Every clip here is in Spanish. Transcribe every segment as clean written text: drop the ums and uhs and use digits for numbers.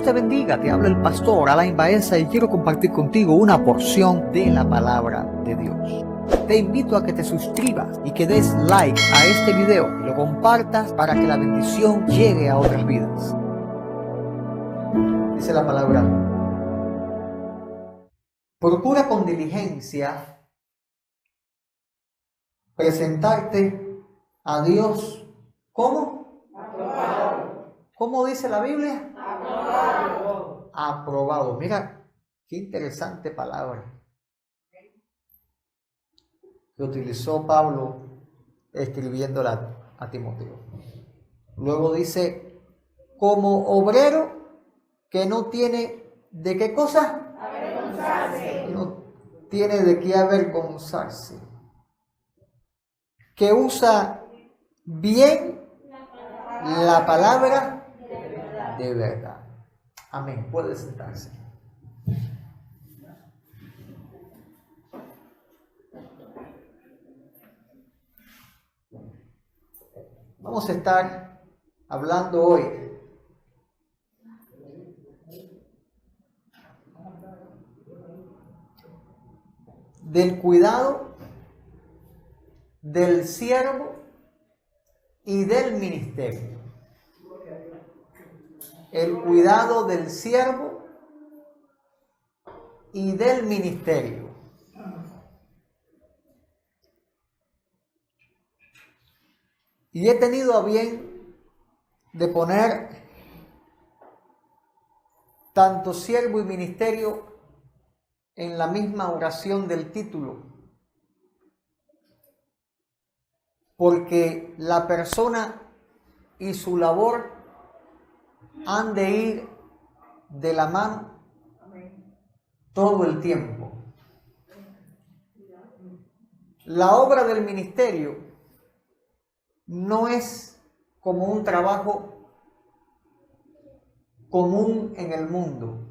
Dios te bendiga, te habla el pastor Alain Baeza y quiero compartir contigo una porción de la palabra de Dios. Te invito a que te suscribas y que des like a este video y lo compartas para que la bendición llegue a otras vidas. Dice la palabra: procura con diligencia presentarte a Dios. ¿Cómo? Aprobado. ¿Cómo dice la Biblia? Aprobado. Aprobado. Mira, qué interesante palabra que utilizó Pablo escribiéndola a Timoteo. Luego dice, como obrero que no tiene de qué cosa avergonzarse. No tiene de qué avergonzarse. Que usa bien la palabra de verdad. Amén. Puede sentarse. Vamos a estar hablando hoy del cuidado del siervo y del ministerio. El cuidado del siervo y del ministerio. Y he tenido a bien de poner tanto siervo y ministerio en la misma oración del título, porque la persona y su labor han de ir de la mano todo el tiempo. La obra del ministerio no es como un trabajo común en el mundo,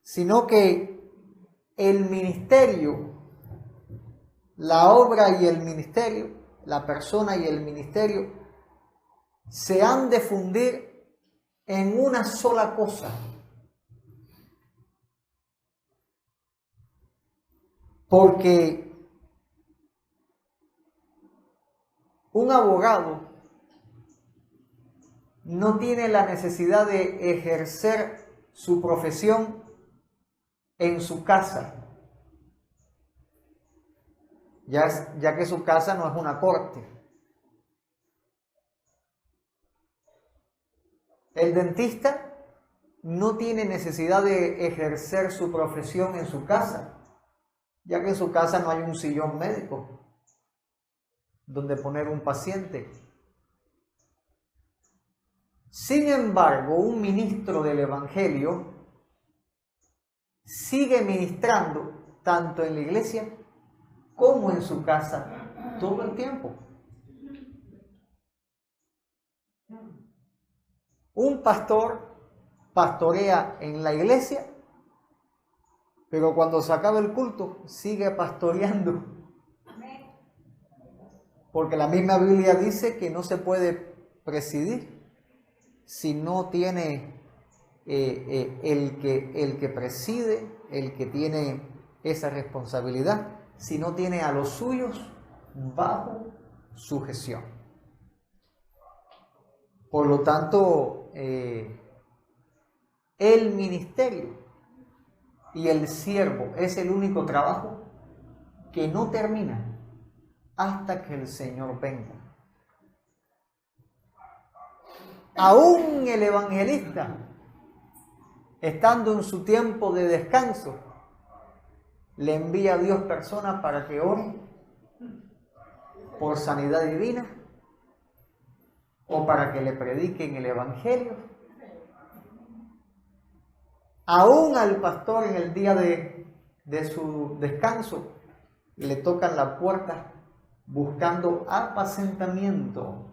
sino que el ministerio, la obra y el ministerio, la persona y el ministerio, se han de fundir en una sola cosa. Porque un abogado no tiene la necesidad de ejercer su profesión en su casa, ya que su casa no es una corte. El dentista no tiene necesidad de ejercer su profesión en su casa, ya que en su casa no hay un sillón médico donde poner un paciente. Sin embargo, un ministro del Evangelio sigue ministrando tanto en la iglesia como en su casa todo el tiempo. Un pastor pastorea en la iglesia, pero cuando se acaba el culto sigue pastoreando. Porque la misma Biblia dice que no se puede presidir si no tiene el que preside, el que tiene esa responsabilidad, si no tiene a los suyos bajo sujeción. Por lo tanto, el ministerio y el siervo es el único trabajo que no termina hasta que el Señor venga. Aún el evangelista, estando en su tiempo de descanso, le envía a Dios personas para que oren por sanidad divina o para que le prediquen el evangelio. Aún al pastor en el día de su descanso le tocan la puerta buscando apacentamiento.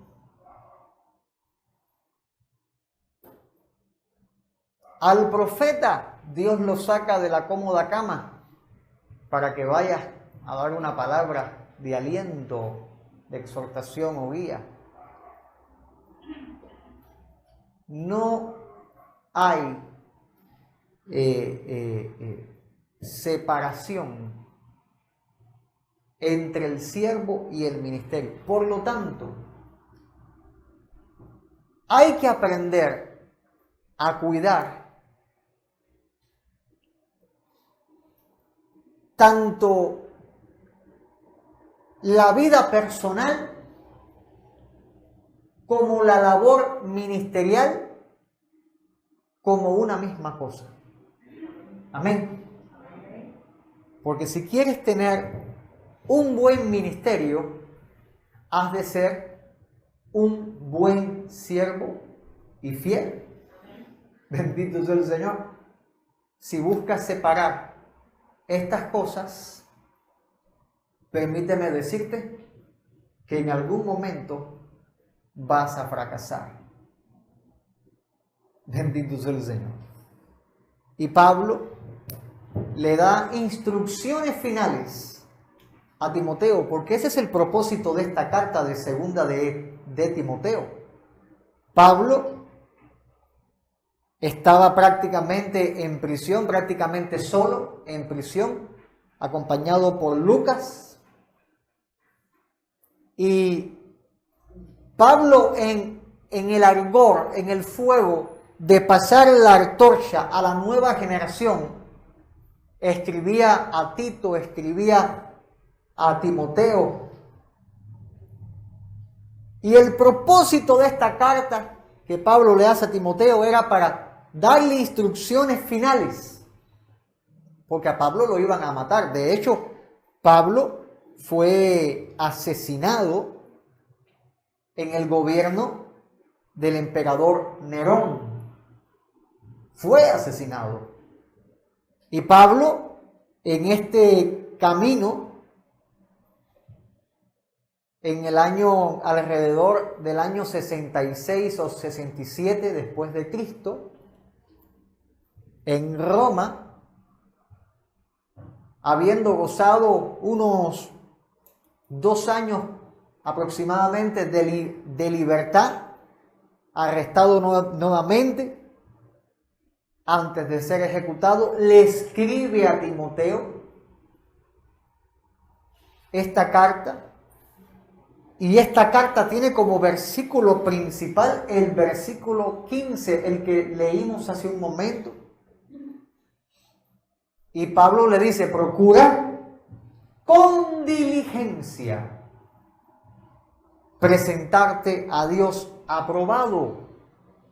Al profeta Dios lo saca de la cómoda cama para que vaya a dar una palabra de aliento, de exhortación o guía. No hay separación entre el siervo y el ministerio. Por lo tanto, hay que aprender a cuidar tanto la vida personal como la labor ministerial como una misma cosa. Amén. Porque si quieres tener un buen ministerio, has de ser un buen siervo y fiel. Bendito sea el Señor. Si buscas separar estas cosas, permíteme decirte que en algún momento vas a fracasar. Bendito sea el Señor. Y Pablo le da instrucciones finales a Timoteo, porque ese es el propósito de esta carta de segunda de Timoteo. Pablo estaba prácticamente en prisión, prácticamente solo en prisión, acompañado por Lucas. Y Pablo en el ardor, en el fuego de pasar la antorcha a la nueva generación, escribía a Tito, escribía a Timoteo. Y el propósito de esta carta que Pablo le hace a Timoteo era para darle instrucciones finales, porque a Pablo lo iban a matar. De hecho, Pablo fue asesinado en el gobierno del emperador Nerón. Fue asesinado. Y Pablo, en este camino, en el año alrededor del año 66 o 67 después de Cristo, en Roma, habiendo gozado unos 2 años aproximadamente de libertad, arrestado nuevamente antes de ser ejecutado, le escribe a Timoteo esta carta. Y esta carta tiene como versículo principal el versículo 15, el que leímos hace un momento. Y Pablo le dice: procura con diligencia presentarte a Dios aprobado,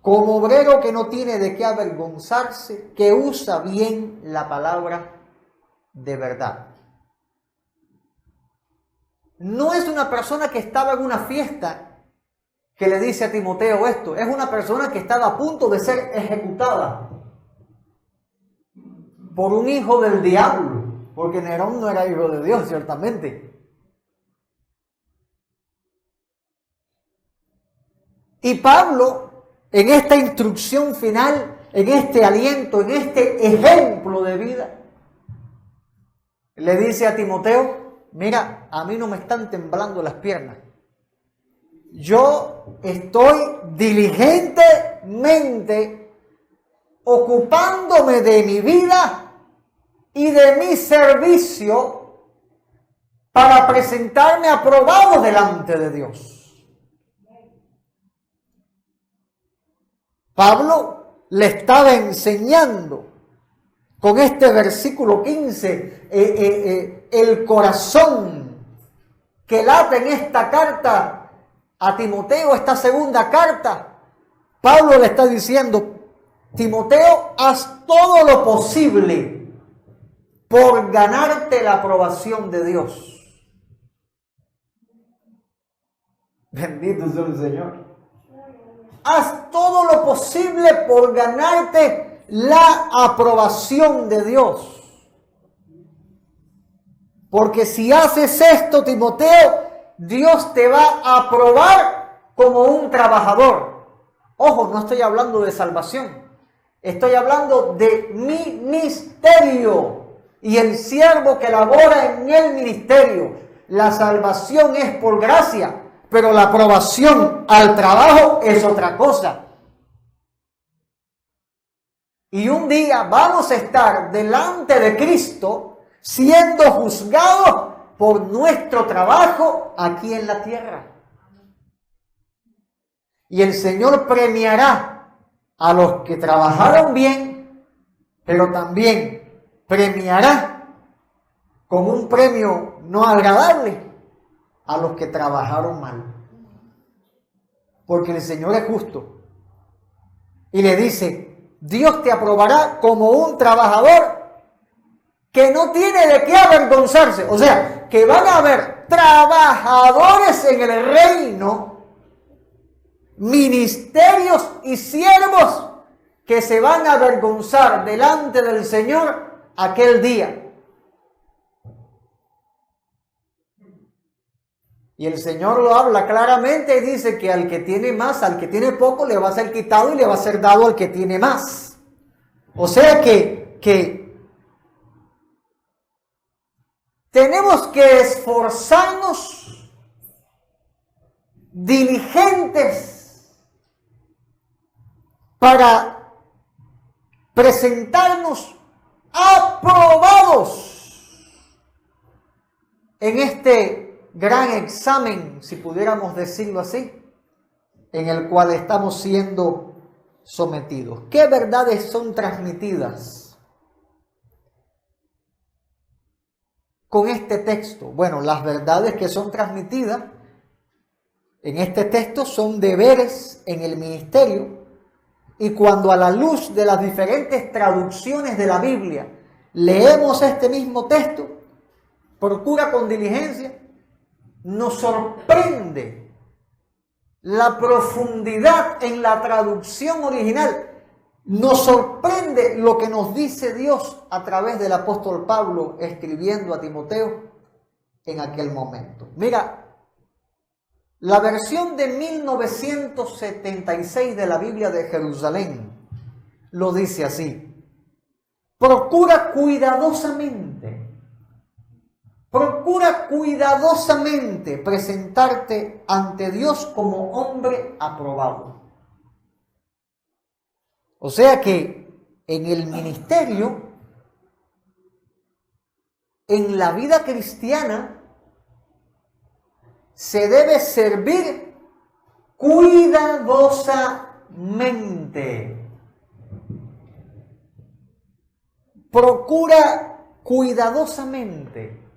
como obrero que no tiene de qué avergonzarse, que usa bien la palabra de verdad. No es una persona que estaba en una fiesta que le dice a Timoteo esto. Es una persona que estaba a punto de ser ejecutada por un hijo del diablo, porque Nerón no era hijo de Dios, ciertamente. Y Pablo, en esta instrucción final, en este aliento, en este ejemplo de vida, le dice a Timoteo: mira, a mí no me están temblando las piernas. Yo estoy diligentemente ocupándome de mi vida y de mi servicio para presentarme aprobado delante de Dios. Pablo le estaba enseñando con este versículo 15, el corazón que late en esta carta a Timoteo, esta segunda carta. Pablo le está diciendo: Timoteo, haz todo lo posible por ganarte la aprobación de Dios. Bendito sea el Señor. Haz todo lo posible por ganarte la aprobación de Dios. Porque si haces esto, Timoteo, Dios te va a aprobar como un trabajador. Ojo, no estoy hablando de salvación. Estoy hablando de ministerio y el siervo que labora en el ministerio. La salvación es por gracia, pero la aprobación al trabajo es otra cosa. Y un día vamos a estar delante de Cristo siendo juzgados por nuestro trabajo aquí en la tierra. Y el Señor premiará a los que trabajaron bien, pero también premiará con un premio no agradable a los que trabajaron mal. Porque el Señor es justo. Y le dice, Dios te aprobará como un trabajador que no tiene de qué avergonzarse. O sea, que van a haber trabajadores en el reino, ministerios y siervos que se van a avergonzar delante del Señor aquel día. Y el Señor lo habla claramente y dice que al que tiene más, al que tiene poco, le va a ser quitado y le va a ser dado al que tiene más. O sea que tenemos que esforzarnos, diligentes, para presentarnos aprobados en este gran examen, si pudiéramos decirlo así, en el cual estamos siendo sometidos. ¿Qué verdades son transmitidas con este texto? Bueno, las verdades que son transmitidas en este texto son deberes en el ministerio, y cuando a la luz de las diferentes traducciones de la Biblia leemos este mismo texto, procura con diligencia. Nos sorprende la profundidad en la traducción original. Nos sorprende lo que nos dice Dios a través del apóstol Pablo escribiendo a Timoteo en aquel momento. Mira, la versión de 1976 de la Biblia de Jerusalén lo dice así: procura cuidadosamente presentarte ante Dios como hombre aprobado. O sea que en el ministerio, en la vida cristiana, se debe servir cuidadosamente. Procura cuidadosamente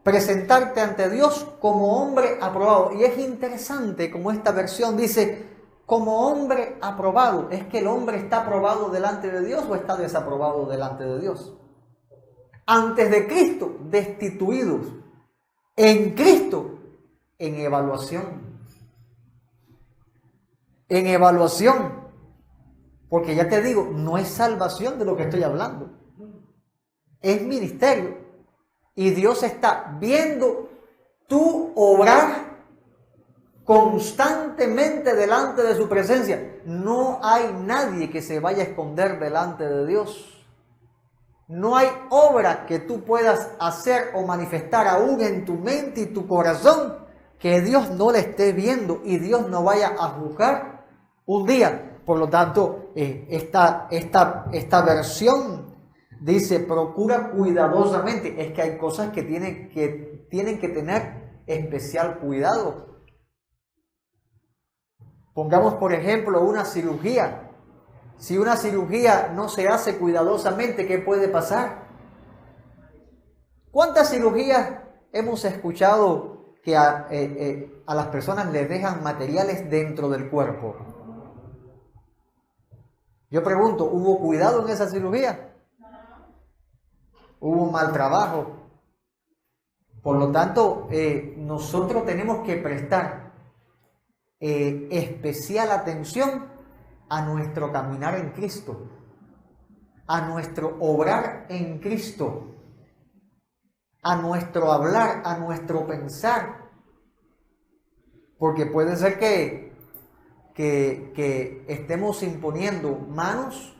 presentarte ante Dios como hombre aprobado. Y es interesante como esta versión dice, como hombre aprobado. ¿Es que el hombre está aprobado delante de Dios o está desaprobado delante de Dios? Antes de Cristo, destituidos. En Cristo, en evaluación. En evaluación. Porque ya te digo, no es salvación de lo que estoy hablando. Es ministerio. Y Dios está viendo tu obrar constantemente delante de su presencia. No hay nadie que se vaya a esconder delante de Dios. No hay obra que tú puedas hacer o manifestar aún en tu mente y tu corazón que Dios no le esté viendo y Dios no vaya a juzgar un día. Por lo tanto, esta versión dice, procura cuidadosamente. Es que hay cosas que tienen que tener especial cuidado. Pongamos, por ejemplo, una cirugía. Si una cirugía no se hace cuidadosamente, ¿qué puede pasar? ¿Cuántas cirugías hemos escuchado que a las personas les dejan materiales dentro del cuerpo? Yo pregunto, ¿hubo cuidado en esa cirugía? Hubo un mal trabajo. Por lo tanto, nosotros tenemos que prestar especial atención a nuestro caminar en Cristo, a nuestro obrar en Cristo, a nuestro hablar, a nuestro pensar. Porque puede ser que estemos imponiendo manos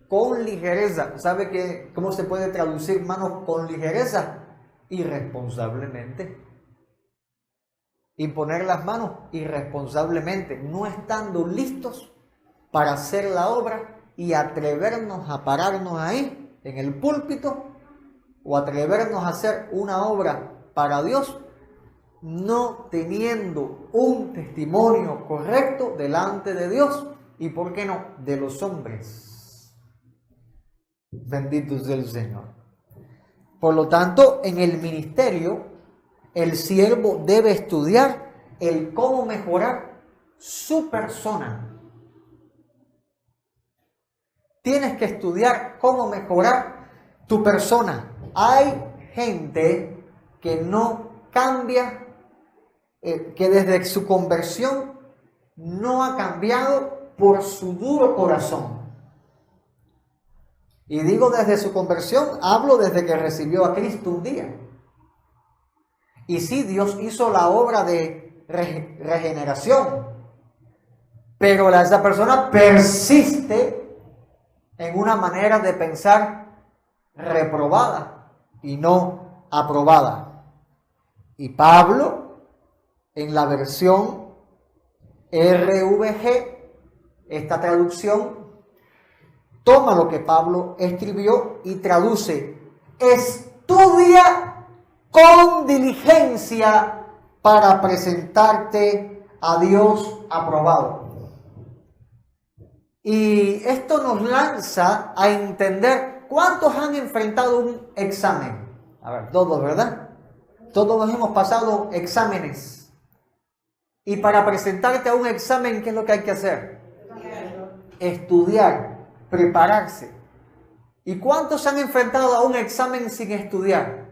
con ligereza. ¿Sabe cómo se puede traducir manos con ligereza? Irresponsablemente. Imponer las manos irresponsablemente, no estando listos para hacer la obra y atrevernos a pararnos ahí, en el púlpito, o atrevernos a hacer una obra para Dios, no teniendo un testimonio correcto delante de Dios y, ¿por qué no?, de los hombres. Bendito sea el Señor. Por lo tanto, en el ministerio, el siervo debe estudiar el cómo mejorar su persona. Tienes que estudiar cómo mejorar tu persona. Hay gente que no cambia, que desde su conversión no ha cambiado por su duro corazón. Y digo desde su conversión, hablo desde que recibió a Cristo un día. Y sí, Dios hizo la obra de regeneración, pero esa persona persiste en una manera de pensar reprobada y no aprobada. Y Pablo, en la versión RVG, esta traducción, toma lo que Pablo escribió y traduce: estudia con diligencia para presentarte a Dios aprobado. Y esto nos lanza a entender cuántos han enfrentado un examen. A ver, todos, ¿verdad? Todos hemos pasado exámenes. Y para presentarte a un examen, ¿qué es lo que hay que hacer? Estudiar, prepararse. ¿Y cuántos se han enfrentado a un examen sin estudiar?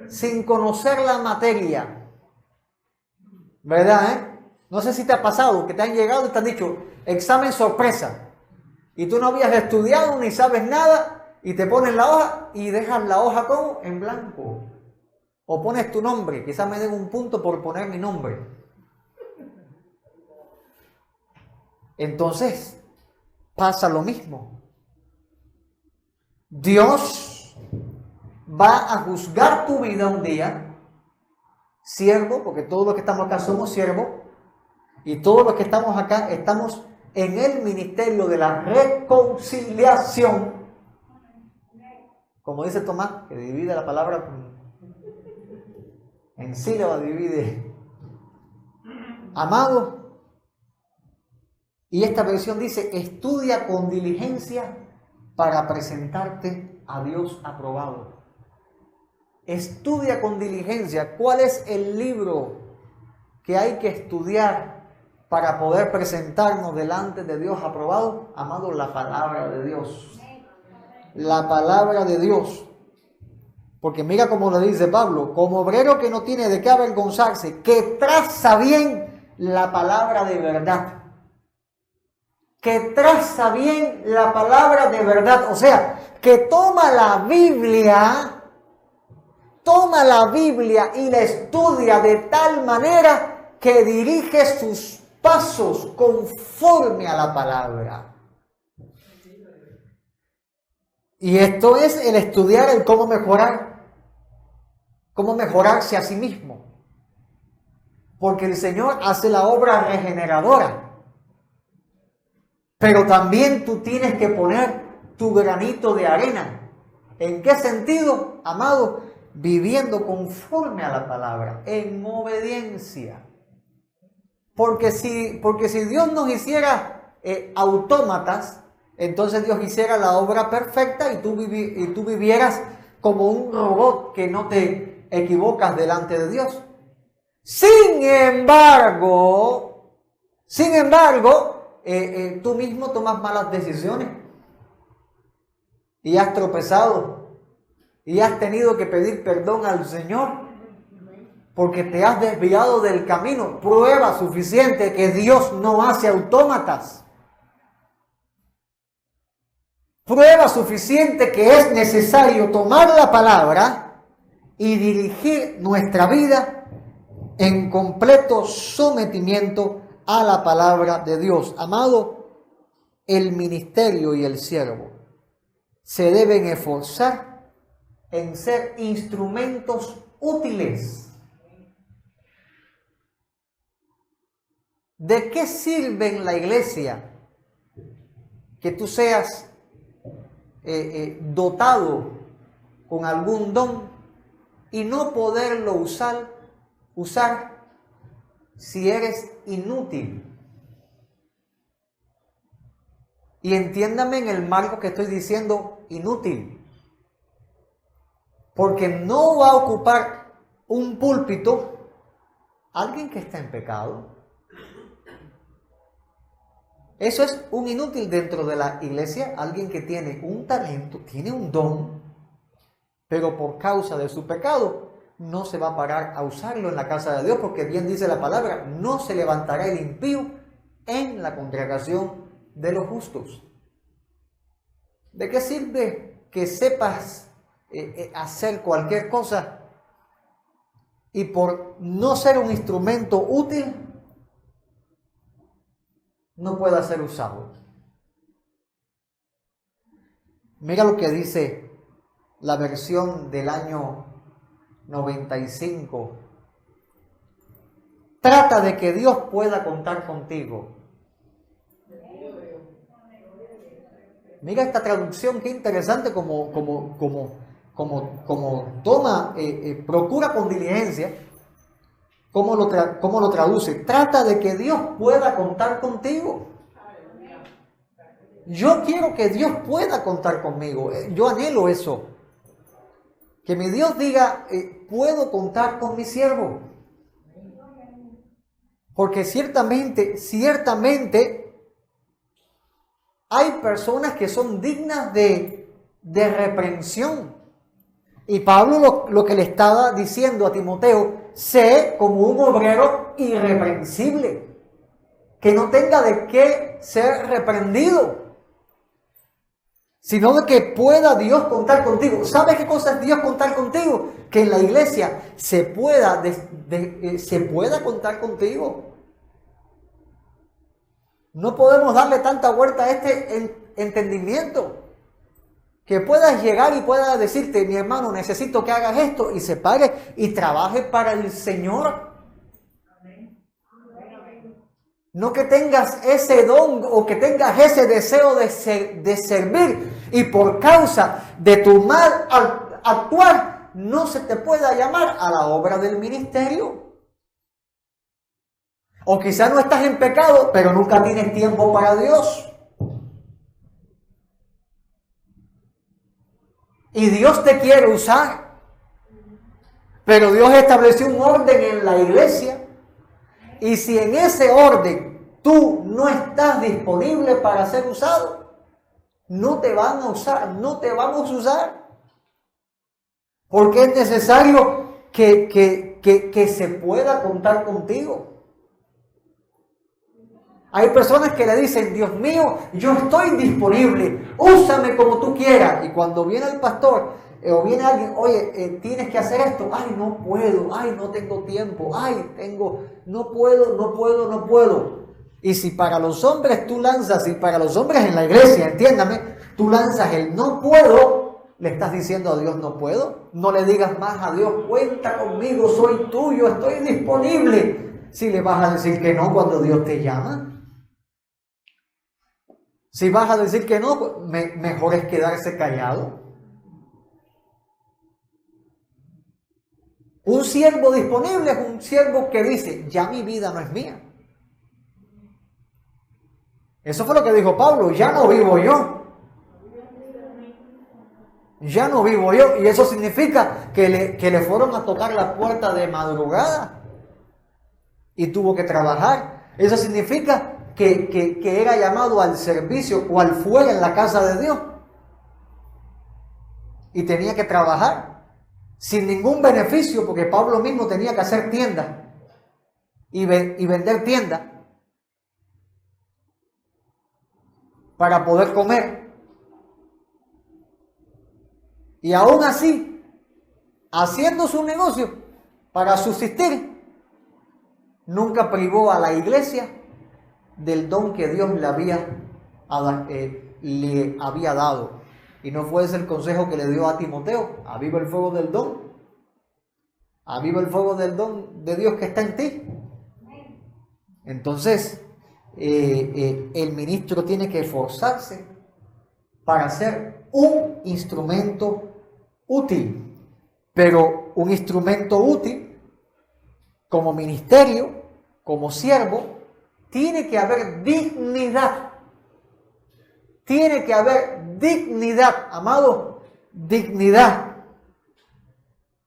Sin conocer la materia. ¿Verdad, No sé si te ha pasado que te han llegado y te han dicho examen sorpresa. Y tú no habías estudiado ni sabes nada y te ponen la hoja y dejas la hoja como en blanco. O pones tu nombre, quizás me den un punto por poner mi nombre. Entonces, pasa lo mismo. Dios va a juzgar tu vida un día, siervo, porque todos los que estamos acá somos siervos, y todos los que estamos acá estamos en el ministerio de la reconciliación. Como dice Tomás, que divide la palabra en sílabas, divide. Amado, y esta versión dice: estudia con diligencia para presentarte a Dios aprobado. Estudia con diligencia. ¿Cuál es el libro que hay que estudiar para poder presentarnos delante de Dios aprobado? Amado, la palabra de Dios. La palabra de Dios. Porque mira cómo le dice Pablo: como obrero que no tiene de qué avergonzarse, que traza bien la palabra de verdad. Que traza bien la palabra de verdad. O sea, que toma la Biblia y la estudia de tal manera que dirige sus pasos conforme a la palabra. Y esto es el estudiar el cómo mejorarse a sí mismo. Porque el Señor hace la obra regeneradora. Pero también tú tienes que poner tu granito de arena. ¿En qué sentido, amado? Viviendo conforme a la palabra, en obediencia. Porque si Dios nos hiciera autómatas, entonces Dios hiciera la obra perfecta y tú vivieras como un robot que no te equivocas delante de Dios. Sin embargo, tú mismo tomas malas decisiones y has tropezado y has tenido que pedir perdón al Señor porque te has desviado del camino. Prueba suficiente que Dios no hace autómatas. Prueba suficiente que es necesario tomar la palabra y dirigir nuestra vida en completo sometimiento a la palabra de Dios. Amado, el ministerio y el siervo se deben esforzar en ser instrumentos útiles. ¿De qué sirve en la iglesia que tú seas dotado con algún don y no poderlo usar si eres inútil. Y entiéndame en el marco que estoy diciendo inútil, porque no va a ocupar un púlpito alguien que está en pecado. Eso es un inútil dentro de la iglesia, alguien que tiene un talento, tiene un don, pero por causa de su pecado no se va a parar a usarlo en la casa de Dios, porque bien dice la palabra, no se levantará el impío en la congregación de los justos. ¿De qué sirve que sepas hacer cualquier cosa y por no ser un instrumento útil no pueda ser usado? Mira lo que dice la versión del año 95. Trata de que Dios pueda contar contigo. Mira esta traducción, qué interesante como toma, procura con diligencia cómo lo traduce. Trata de que Dios pueda contar contigo. Yo quiero que Dios pueda contar conmigo. Yo anhelo eso. Que mi Dios diga, puedo contar con mi siervo. Porque ciertamente hay personas que son dignas de reprensión. Y Pablo lo que le estaba diciendo a Timoteo, sé como un obrero irreprensible, que no tenga de qué ser reprendido, sino de que pueda Dios contar contigo. ¿Sabes qué cosa es Dios contar contigo? Que en la iglesia se pueda contar contigo. No podemos darle tanta vuelta a este entendimiento. Que puedas llegar y puedas decirte, mi hermano, necesito que hagas esto, y se pare y trabaje para el Señor. No que tengas ese don o que tengas ese deseo de servir y por causa de tu mal actuar no se te pueda llamar a la obra del ministerio. O quizás no estás en pecado, pero nunca tienes tiempo para Dios. Y Dios te quiere usar. Pero Dios estableció un orden en la iglesia. Y si en ese orden tú no estás disponible para ser usado, no te van a usar, no te vamos a usar. Porque es necesario que se pueda contar contigo. Hay personas que le dicen, Dios mío, yo estoy disponible, úsame como tú quieras. Y cuando viene el pastor o viene alguien, oye, tienes que hacer esto. Ay, no puedo, ay, no tengo tiempo, ay, no puedo. Y si para los hombres tú lanzas, y para los hombres en la iglesia, entiéndame, tú lanzas el no puedo, le estás diciendo a Dios no puedo. No le digas más a Dios, cuenta conmigo, soy tuyo, estoy disponible. Si le vas a decir que no cuando Dios te llama. Si vas a decir que no, mejor es quedarse callado. Un siervo disponible es un siervo que dice, ya mi vida no es mía. Eso fue lo que dijo Pablo, ya no vivo yo. Ya no vivo yo. Y eso significa que le fueron a tocar la puerta de madrugada y tuvo que trabajar. Eso significa que era llamado al servicio cual fuera en la casa de Dios y tenía que trabajar sin ningún beneficio, porque Pablo mismo tenía que hacer tiendas y vender tiendas para poder comer. Y aún así, haciendo su negocio para subsistir, nunca privó a la iglesia del don que Dios le había dado. Y no fue ese el consejo que le dio a Timoteo: aviva el fuego del don. Aviva el fuego del don de Dios que está en ti. Entonces, el ministro tiene que esforzarse para ser un instrumento útil. Pero un instrumento útil, como ministerio, como siervo, tiene que haber dignidad. Tiene que haber dignidad, amado, dignidad.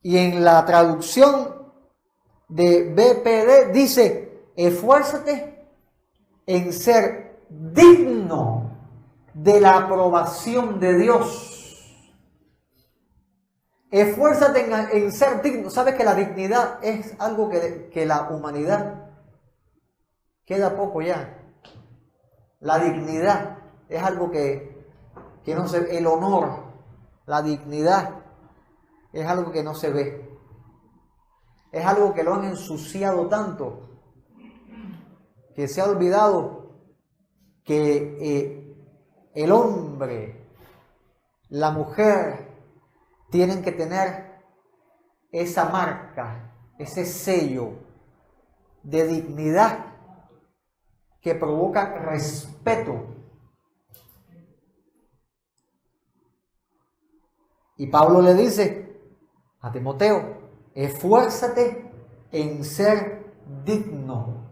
Y en la traducción de BPD dice, esfuérzate en ser digno de la aprobación de Dios. Esfuérzate en ser digno. ¿Sabes que la dignidad es algo que la humanidad queda poco ya? La dignidad es algo que no se ve. El honor, la dignidad es algo que no se ve. Es algo que lo han ensuciado tanto que se ha olvidado que el hombre, la mujer, tienen que tener esa marca, ese sello de dignidad que provoca respeto. Y Pablo le dice a Timoteo, esfuérzate en ser digno.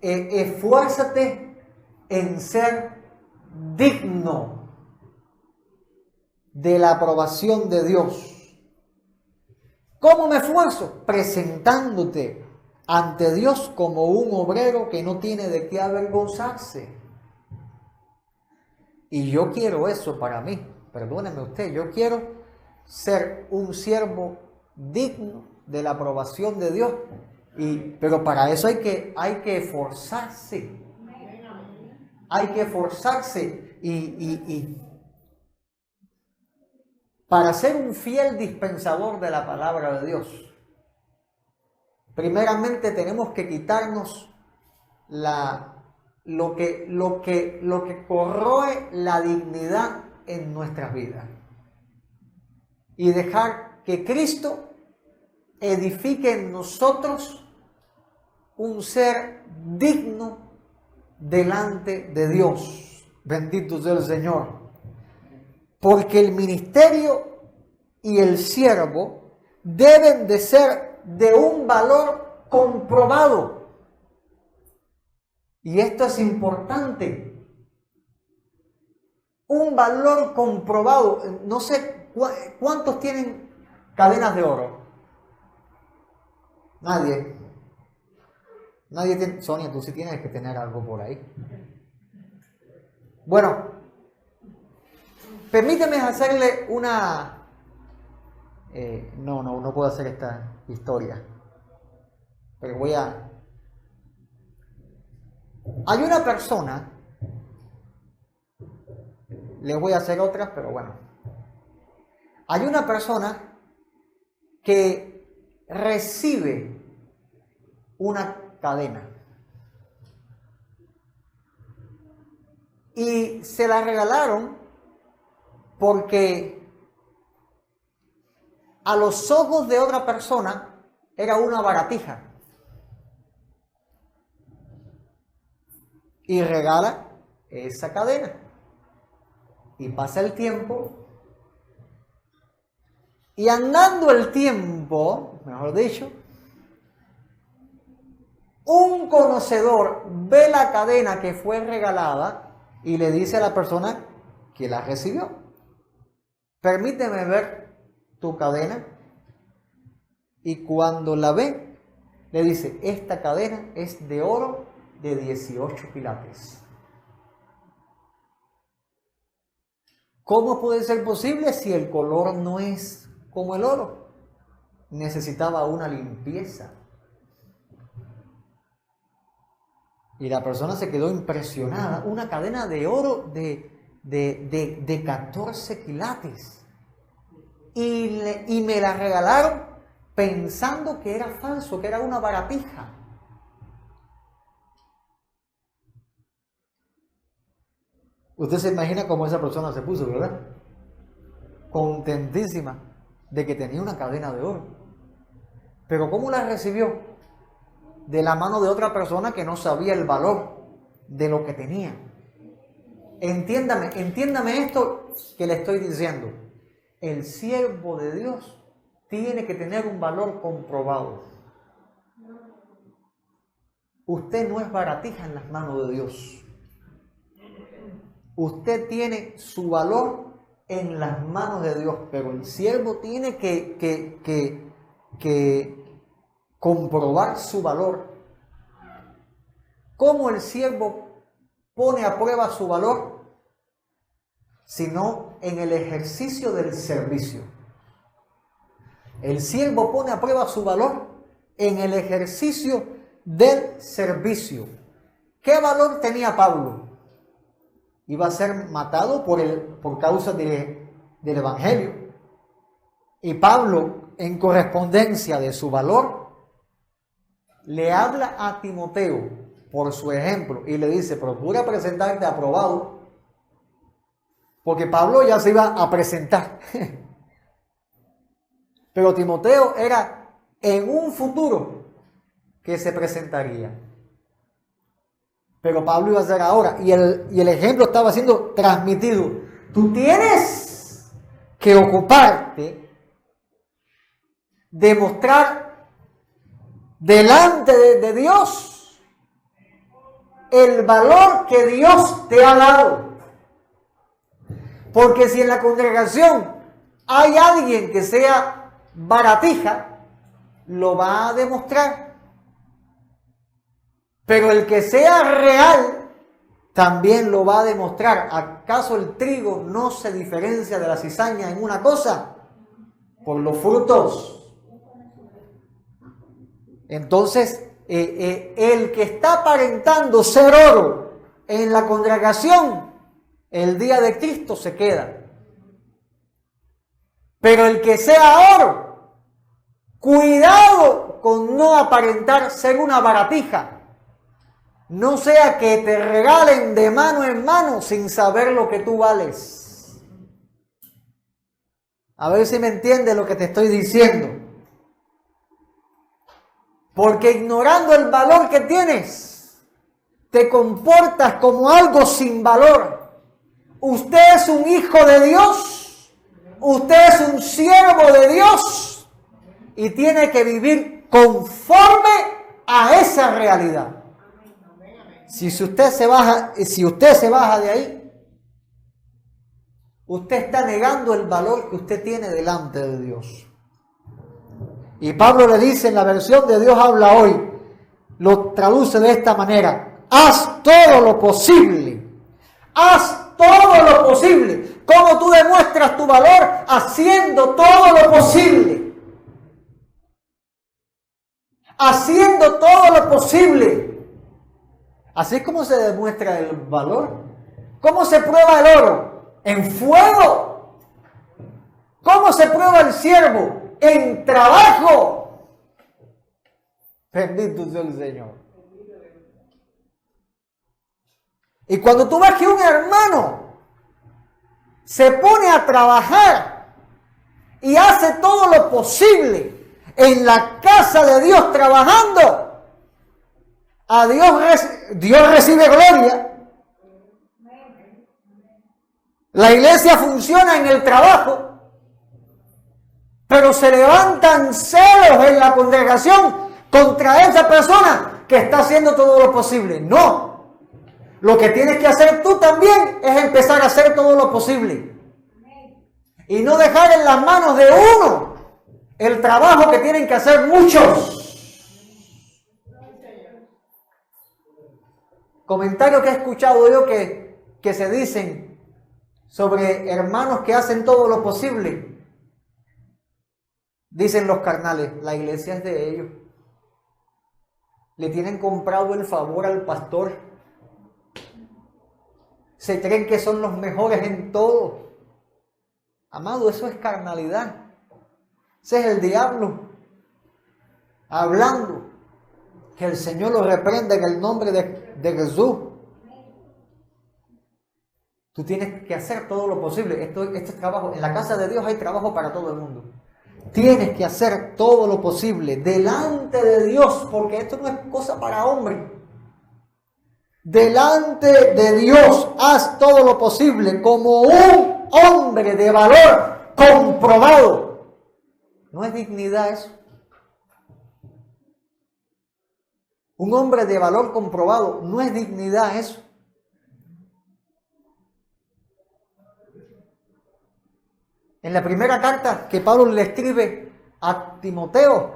Esfuérzate en ser digno de la aprobación de Dios. ¿Cómo me esfuerzo? Presentándote ante Dios como un obrero que no tiene de qué avergonzarse. Y yo quiero eso para mí. Perdóneme usted, yo quiero ser un siervo digno de la aprobación de Dios. Pero para eso hay que esforzarse. Hay que esforzarse y para ser un fiel dispensador de la palabra de Dios. Primeramente tenemos que quitarnos lo que corroe la dignidad en nuestras vidas y dejar que Cristo edifique en nosotros un ser digno delante de Dios. Bendito sea el Señor. Porque el ministerio y el siervo deben de ser de un valor comprobado. Y esto es importante. Un valor comprobado. No sé cuántos tienen cadenas de oro. Nadie tiene. Sonia, tú sí tienes que tener algo por ahí. Bueno, permíteme hacerle una... No puedo hacer esta historia. Pero hay una persona, les voy a hacer otras, pero bueno. Hay una persona que recibe una cadena y se la regalaron porque a los ojos de otra persona era una baratija y regala esa cadena y pasa el tiempo y andando el tiempo, mejor dicho, un conocedor ve la cadena que fue regalada y le dice a la persona que la recibió: permíteme ver tu cadena. Y cuando la ve, le dice: esta cadena es de oro de 18 quilates. ¿Cómo puede ser posible si el color no es como el oro? Necesitaba una limpieza. Y la persona se quedó impresionada. Una cadena de oro de 14 quilates. Y me la regalaron pensando que era falso, que era una baratija. Usted se imagina cómo esa persona se puso, ¿verdad? Contentísima de que tenía una cadena de oro. Pero ¿cómo la recibió? De la mano de otra persona que no sabía el valor de lo que tenía. entiéndame esto que le estoy diciendo. El siervo de Dios tiene que tener un valor comprobado. Usted no es baratija en las manos de Dios. Usted tiene su valor en las manos de Dios, pero el siervo tiene que comprobar su valor. ¿Cómo el siervo pone a prueba su valor? Sino en el ejercicio del servicio. El siervo pone a prueba su valor en el ejercicio del servicio. ¿Qué valor tenía Pablo? Iba a ser matado por causa del Evangelio. Y Pablo, en correspondencia de su valor, le habla a Timoteo por su ejemplo y le dice: procura presentarte aprobado, porque Pablo ya se iba a presentar. Pero Timoteo era en un futuro que se presentaría. Pero Pablo iba a ser ahora, y el ejemplo estaba siendo transmitido. Tú tienes que ocuparte de mostrar delante de Dios el valor que Dios te ha dado. Porque si en la congregación hay alguien que sea baratija, lo va a demostrar. Pero el que sea real también lo va a demostrar. ¿Acaso el trigo no se diferencia de la cizaña en una cosa? Por los frutos. Entonces, el que está aparentando ser oro en la congregación, el día de Cristo se queda. Pero el que sea oro, cuidado con no aparentar ser una baratija. No sea que te regalen de mano en mano sin saber lo que tú vales. A ver si me entiendes lo que te estoy diciendo. Porque ignorando el valor que tienes, te comportas como algo sin valor. Usted es un hijo de Dios. Usted es un siervo de Dios. Y tiene que vivir conforme a esa realidad. Si usted se baja de ahí, usted está negando el valor que usted tiene delante de Dios. Y Pablo le dice en la versión de Dios habla hoy, lo traduce de esta manera: haz todo lo posible. Haz todo lo posible. ¿Cómo tú demuestras tu valor? Haciendo todo lo posible. Haciendo todo lo posible. Así es como se demuestra el valor. ¿Cómo se prueba el oro? En fuego. ¿Cómo se prueba el siervo? En trabajo. Bendito sea el Señor. Y cuando tú ves que un hermano se pone a trabajar y hace todo lo posible en la casa de Dios trabajando, a Dios recibe gloria. La iglesia funciona en el trabajo, pero se levantan celos en la congregación contra esa persona que está haciendo todo lo posible. No, lo que tienes que hacer tú también es empezar a hacer todo lo posible y no dejar en las manos de uno el trabajo que tienen que hacer muchos. Comentarios que he escuchado yo que se dicen sobre hermanos que hacen todo lo posible. Dicen los carnales: la iglesia es de ellos. Le tienen comprado el favor al pastor. Se creen que son los mejores en todo. Amado, eso es carnalidad. Ese es el diablo hablando. Que el Señor lo reprenda en el nombre de Jesús. Tú tienes que hacer todo lo posible. Esto es trabajo. En la casa de Dios hay trabajo para todo el mundo. Tienes que hacer todo lo posible delante de Dios, porque esto no es cosa para hombre. delante de Dios, haz todo lo posible como un hombre de valor comprobado. ¿No es dignidad eso? Un hombre de valor comprobado, ¿no es dignidad eso? En la primera carta que Pablo le escribe a Timoteo,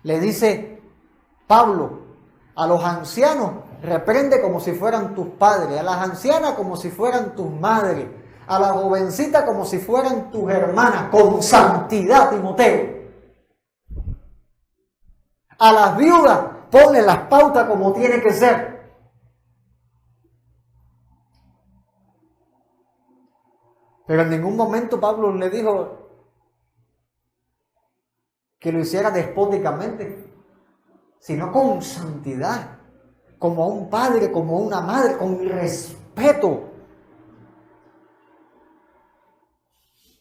le dice Pablo, a los ancianos reprende como si fueran tus padres, a las ancianas como si fueran tus madres, a las jovencitas como si fueran tus hermanas, con santidad, Timoteo. A las viudas ponle las pautas como tiene que ser. Pero en ningún momento Pablo le dijo que lo hiciera despóticamente, sino con santidad, como un padre, como una madre, con respeto.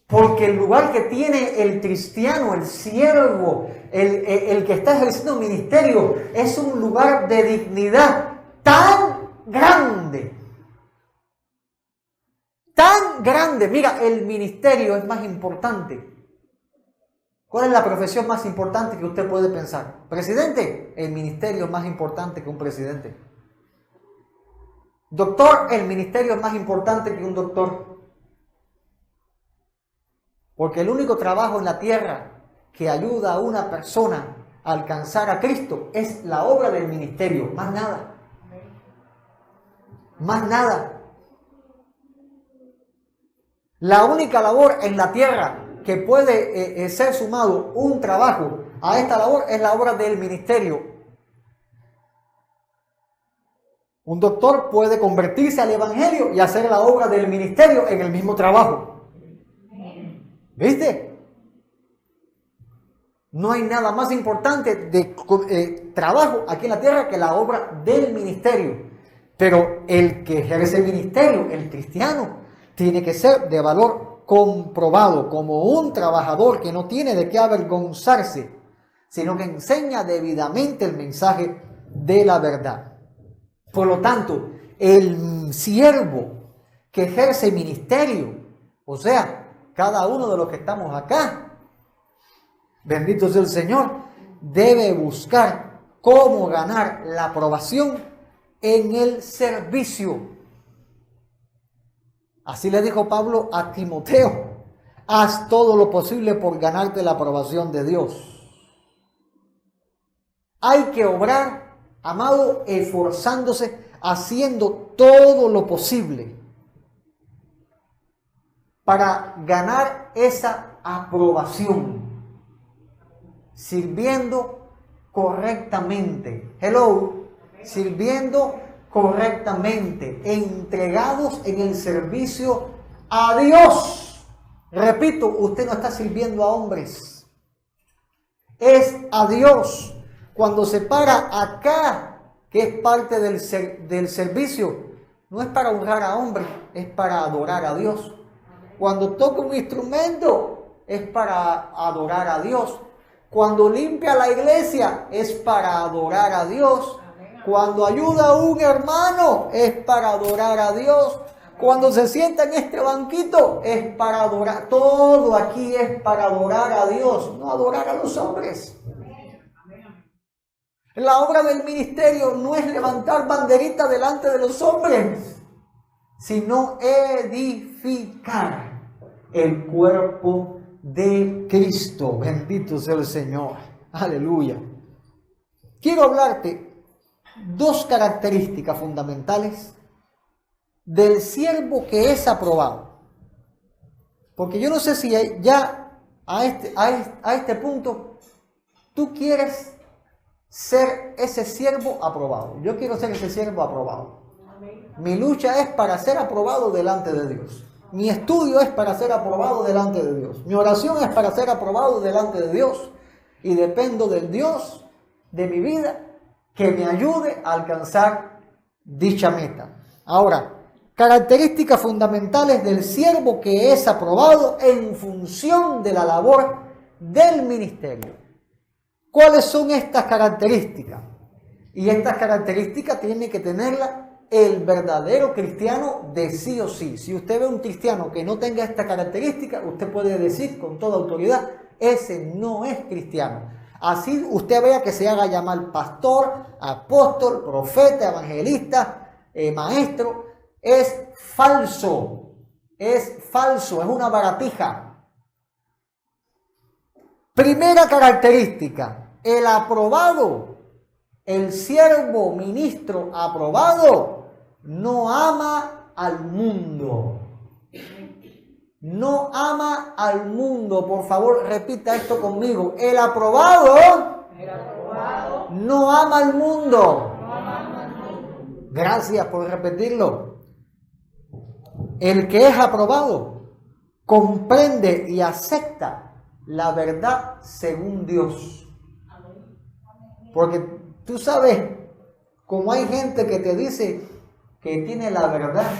Porque el lugar que tiene el cristiano, el siervo, el que está ejerciendo ministerio, es un lugar de dignidad tan grande. Tan grande. Mira, el ministerio es más importante. ¿Cuál es la profesión más importante que usted puede pensar? ¿Presidente? El ministerio es más importante que un presidente. Doctor, el ministerio es más importante que un doctor. Porque el único trabajo en la tierra que ayuda a una persona a alcanzar a Cristo es la obra del ministerio, más nada. Más nada. La única labor en la tierra que puede ser sumado un trabajo a esta labor es la obra del ministerio. Un doctor puede convertirse al evangelio y hacer la obra del ministerio en el mismo trabajo. ¿Viste? No hay nada más importante de trabajo aquí en la tierra que la obra del ministerio. Pero el que ejerce el ministerio, el cristiano, tiene que ser de valor comprobado, como un trabajador que no tiene de qué avergonzarse, sino que enseña debidamente el mensaje de la verdad. Por lo tanto, el siervo que ejerce ministerio, o sea, cada uno de los que estamos acá, bendito sea el Señor, debe buscar cómo ganar la aprobación en el servicio. Así le dijo Pablo a Timoteo, haz todo lo posible por ganarte la aprobación de Dios. Hay que obrar, amado, esforzándose, haciendo todo lo posible para ganar esa aprobación, sirviendo correctamente. Hello, sirviendo correctamente, entregados en el servicio a Dios. Repito, usted no está sirviendo a hombres, es a Dios. Cuando se para acá, que es parte del servicio, no es para honrar a hombres, es para adorar a Dios. Cuando toca un instrumento, es para adorar a Dios. Cuando limpia la iglesia, es para adorar a Dios. Cuando ayuda a un hermano, es para adorar a Dios. Cuando se sienta en este banquito, es para adorar. Todo aquí es para adorar a Dios, no adorar a los hombres. La obra del ministerio no es levantar banderitas delante de los hombres, sino edificar el cuerpo de Cristo. Bendito sea el Señor. Aleluya. Quiero hablarte dos características fundamentales del siervo que es aprobado. Porque yo no sé si ya a este punto tú quieres ser ese siervo aprobado. Yo quiero ser ese siervo aprobado. Mi lucha es para ser aprobado delante de Dios. Mi estudio es para ser aprobado delante de Dios. Mi oración es para ser aprobado delante de Dios. Y dependo del Dios de mi vida que me ayude a alcanzar dicha meta. Ahora, características fundamentales del siervo que es aprobado en función de la labor del ministerio. ¿Cuáles son estas características? Y estas características tiene que tenerla el verdadero cristiano de sí o sí. Si usted ve un cristiano que no tenga esta característica, usted puede decir con toda autoridad, ese no es cristiano. Así usted vea que se haga llamar pastor, apóstol, profeta, evangelista, maestro, es falso, es una baratija. Primera característica, el aprobado, el siervo ministro aprobado, no ama al mundo. No ama al mundo. Por favor, repita esto conmigo. El aprobado no ama al mundo. Gracias por repetirlo. El que es aprobado comprende y acepta la verdad según Dios. Porque tú sabes, como hay gente que te dice que tiene la verdad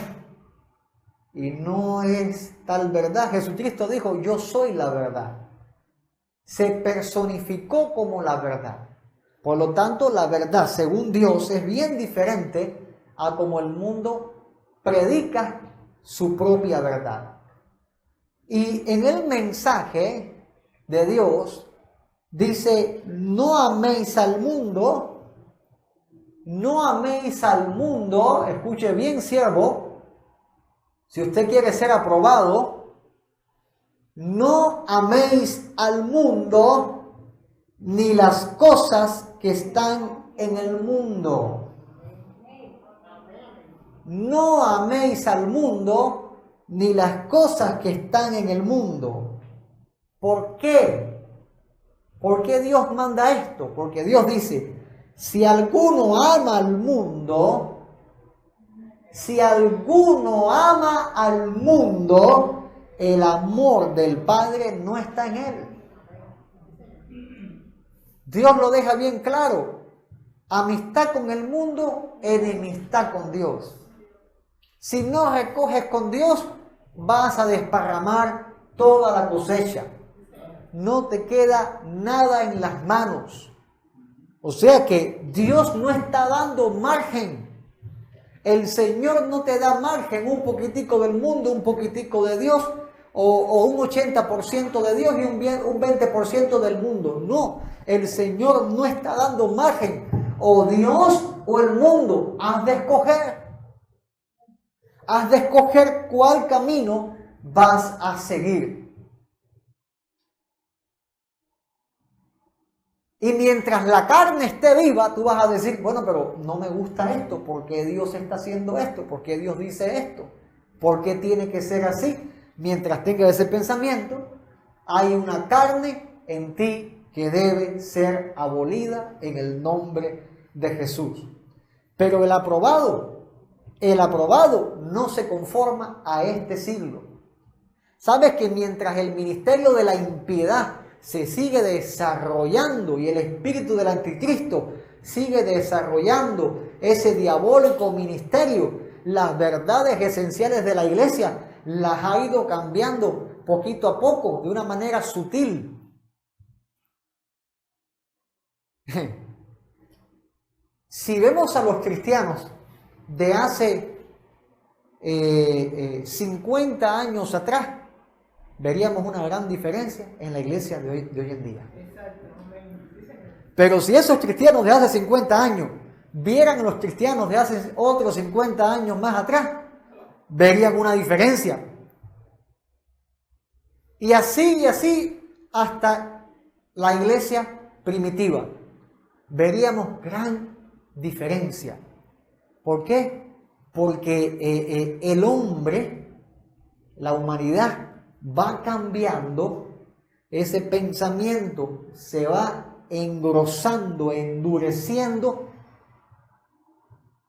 y no es tal verdad. Jesucristo dijo, yo soy la verdad. Se personificó como la verdad. Por lo tanto, la verdad, según Dios, es bien diferente a como el mundo predica su propia verdad. Y en el mensaje de Dios dice, no améis al mundo, escuche bien, siervo, si usted quiere ser aprobado, no améis al mundo ni las cosas que están en el mundo. No améis al mundo ni las cosas que están en el mundo. ¿Por qué? ¿Por qué Dios manda esto? Porque Dios dice, si alguno ama al mundo, el amor del Padre no está en él. Dios lo deja bien claro. Amistad con el mundo, enemistad con Dios. Si no recoges con Dios, vas a desparramar toda la cosecha. No te queda nada en las manos. O sea que Dios no está dando margen. El Señor no te da margen, un poquitico del mundo, un poquitico de Dios, o un 80% de Dios y un 20% del mundo. No, el Señor no está dando margen. O Dios o el mundo. Has de escoger. Has de escoger cuál camino vas a seguir. Y mientras la carne esté viva, tú vas a decir, bueno, pero no me gusta esto. ¿Por qué Dios está haciendo esto? ¿Por qué Dios dice esto? ¿Por qué tiene que ser así? Mientras tengas ese pensamiento, hay una carne en ti que debe ser abolida en el nombre de Jesús. Pero el aprobado no se conforma a este siglo. ¿Sabes que mientras el ministerio de la impiedad se sigue desarrollando y el espíritu del anticristo sigue desarrollando ese diabólico ministerio, las verdades esenciales de la iglesia las ha ido cambiando poquito a poco, de una manera sutil? Si vemos a los cristianos de hace 50 años atrás, veríamos una gran diferencia en la iglesia de hoy en día. Pero si esos cristianos de hace 50 años vieran a los cristianos de hace otros 50 años más atrás, verían una diferencia. Y así hasta la iglesia primitiva. Veríamos gran diferencia. ¿Por qué? Porque el hombre, la humanidad, va cambiando, ese pensamiento se va engrosando, endureciendo,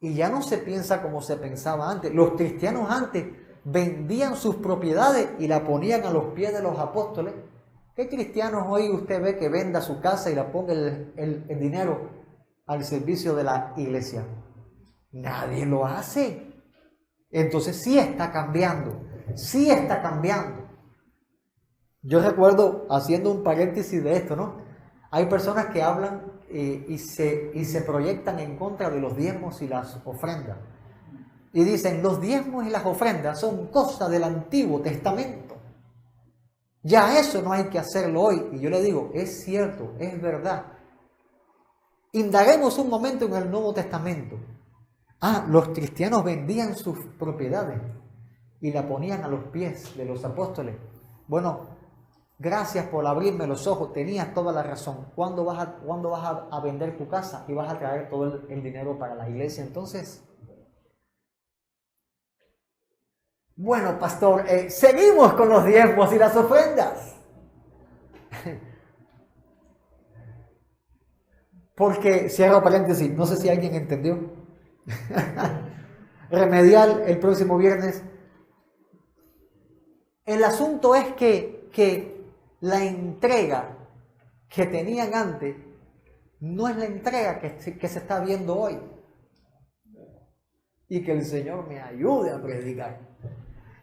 y ya no se piensa como se pensaba antes. Los cristianos antes vendían sus propiedades y la ponían a los pies de los apóstoles. ¿Qué cristianos hoy usted ve que venda su casa y la ponga el dinero al servicio de la iglesia? Nadie lo hace. Entonces sí está cambiando. Yo recuerdo, haciendo un paréntesis de esto, ¿no? Hay personas que hablan y se proyectan en contra de los diezmos y las ofrendas. Y dicen, los diezmos y las ofrendas son cosas del Antiguo Testamento. Ya eso no hay que hacerlo hoy. Y yo le digo, es cierto, es verdad. Indaguemos un momento en el Nuevo Testamento. Los cristianos vendían sus propiedades y la ponían a los pies de los apóstoles. Bueno, gracias por abrirme los ojos, tenías toda la razón. ¿Cuándo vas a vender tu casa y vas a traer todo el dinero para la iglesia? Entonces, bueno, pastor, seguimos con los diezmos y las ofrendas. Porque, cierro paréntesis, no sé si alguien entendió. Remedial el próximo viernes. El asunto es que la entrega que tenían antes no es la entrega que se está viendo hoy. Y que el Señor me ayude a predicar.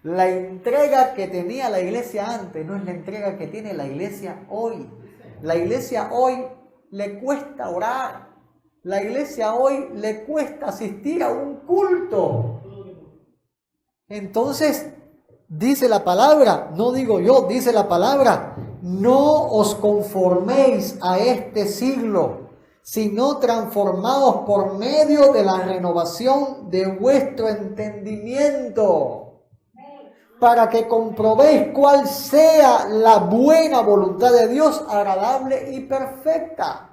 La entrega que tenía la iglesia antes no es la entrega que tiene la iglesia hoy. La iglesia hoy le cuesta orar. La iglesia hoy le cuesta asistir a un culto. Entonces, dice la palabra, no digo yo, dice la palabra, no os conforméis a este siglo, sino transformados por medio de la renovación de vuestro entendimiento, para que comprobéis cuál sea la buena voluntad de Dios, agradable y perfecta.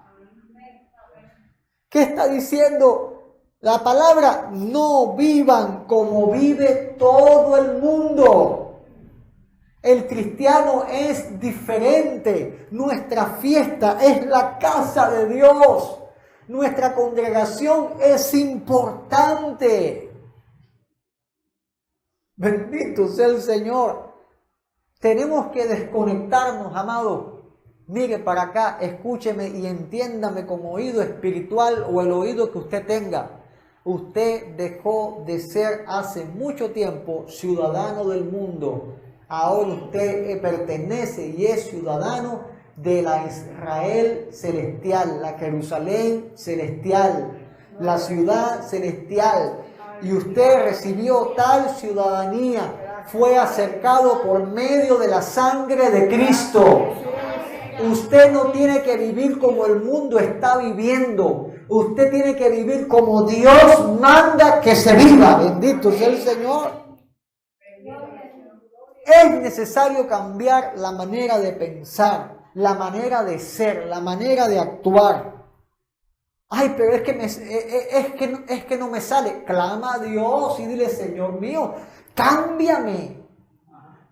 ¿Qué está diciendo la palabra? No vivan como vive todo el mundo. El cristiano es diferente. Nuestra fiesta es la casa de Dios. Nuestra congregación es importante. Bendito sea el Señor. Tenemos que desconectarnos, amados. Mire para acá, escúcheme y entiéndame con oído espiritual o el oído que usted tenga. Usted dejó de ser hace mucho tiempo ciudadano del mundo. Ahora usted pertenece y es ciudadano de la Israel celestial, la Jerusalén celestial, la ciudad celestial. Y usted recibió tal ciudadanía, fue acercado por medio de la sangre de Cristo. Usted no tiene que vivir como el mundo está viviendo. Usted tiene que vivir como Dios manda que se viva. Bendito sea el Señor. Es necesario cambiar la manera de pensar, la manera de ser, la manera de actuar. Ay, pero es que no me sale. Clama a Dios y dile, Señor mío, cámbiame,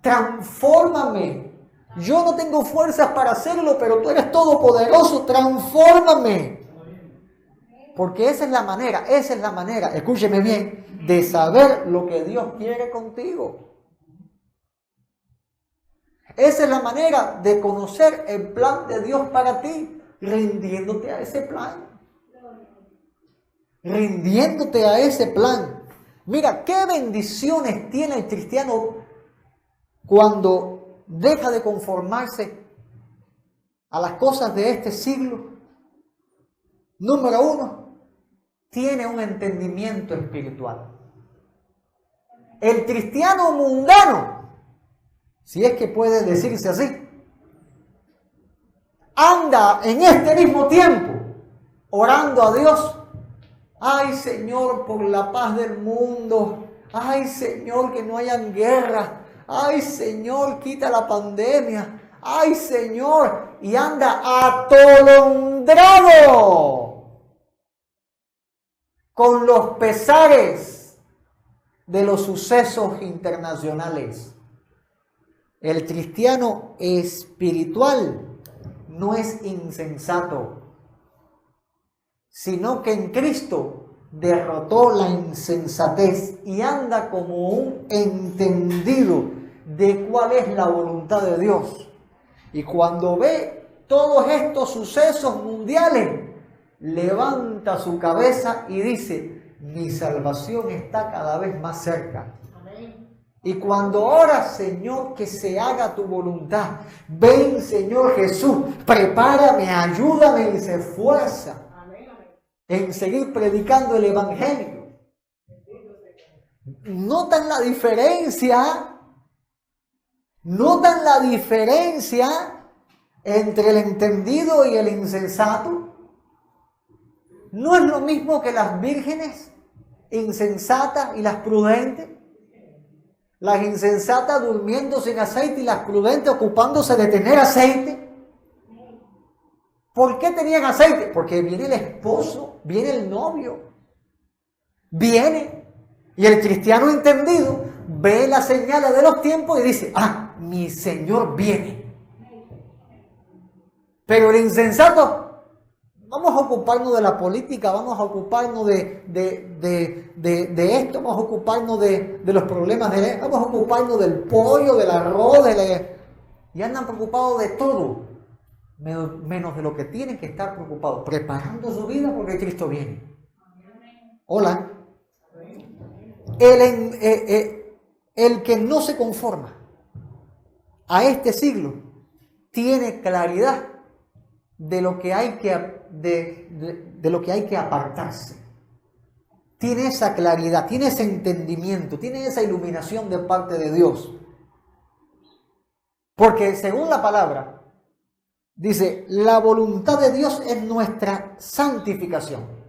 transfórmame. Yo no tengo fuerzas para hacerlo, pero tú eres todopoderoso, transfórmame. Porque esa es la manera, escúcheme bien, de saber lo que Dios quiere contigo. Esa es la manera de conocer el plan de Dios para ti, rindiéndote a ese plan. Rindiéndote a ese plan. Mira, qué bendiciones tiene el cristiano cuando deja de conformarse a las cosas de este siglo. Número 1, tiene un entendimiento espiritual. El cristiano mundano, si es que puede decirse así, anda en este mismo tiempo orando a Dios. Ay, Señor, por la paz del mundo. Ay, Señor, que no hayan guerras. Ay, Señor, quita la pandemia. Ay, Señor, y anda atolondrado con los pesares de los sucesos internacionales. El cristiano espiritual no es insensato, sino que en Cristo derrotó la insensatez y anda como un entendido de cuál es la voluntad de Dios. Y cuando ve todos estos sucesos mundiales, levanta su cabeza y dice, mi salvación está cada vez más cerca. Y cuando oras, Señor, que se haga tu voluntad. Ven, Señor Jesús, prepárame, ayúdame y se esfuerza en seguir predicando el Evangelio. ¿Notan la diferencia? ¿Notan la diferencia entre el entendido y el insensato? ¿No es lo mismo que las vírgenes insensatas y las prudentes? Las insensatas durmiendo sin aceite y las prudentes ocupándose de tener aceite. ¿Por qué tenían aceite? Porque viene el esposo, viene el novio, viene. Y el cristiano entendido ve las señales de los tiempos y dice, mi Señor viene. Pero el insensato, vamos a ocuparnos de la política, vamos a ocuparnos de esto, vamos a ocuparnos de los problemas, vamos a ocuparnos del pollo, del arroz, y andan preocupados de todo, menos de lo que tienen que estar preocupados, preparando su vida porque Cristo viene. Hola. El que no se conforma a este siglo tiene claridad de lo que hay que, de lo que hay que apartarse. Tiene esa claridad, tiene ese entendimiento, tiene esa iluminación de parte de Dios. Porque según la palabra, dice, la voluntad de Dios es nuestra santificación.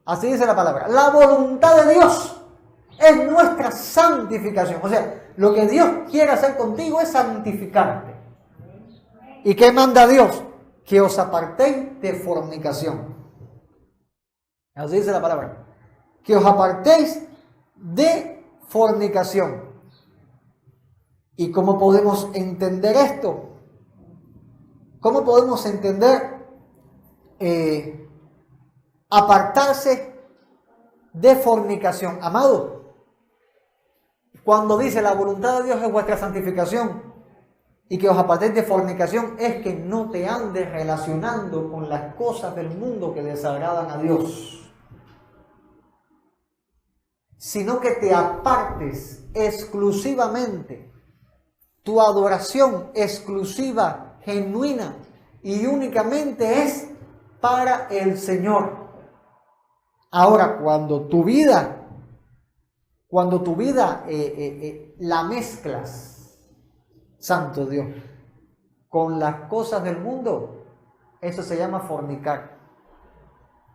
Así dice la palabra. La voluntad de Dios es nuestra santificación. O sea, lo que Dios quiere hacer contigo es santificarte. ¿Y qué manda Dios? Que os apartéis de fornicación. Así dice la palabra. Que os apartéis de fornicación. ¿Y cómo podemos entender esto? ¿Cómo podemos entender apartarse de fornicación? Amado, cuando dice la voluntad de Dios es vuestra santificación y que os apartéis de fornicación, es que no te andes relacionando con las cosas del mundo que desagradan a Dios, sino que te apartes exclusivamente, tu adoración exclusiva, genuina y únicamente es para el Señor. Ahora, cuando tu vida la mezclas, santo Dios, con las cosas del mundo, eso se llama fornicar.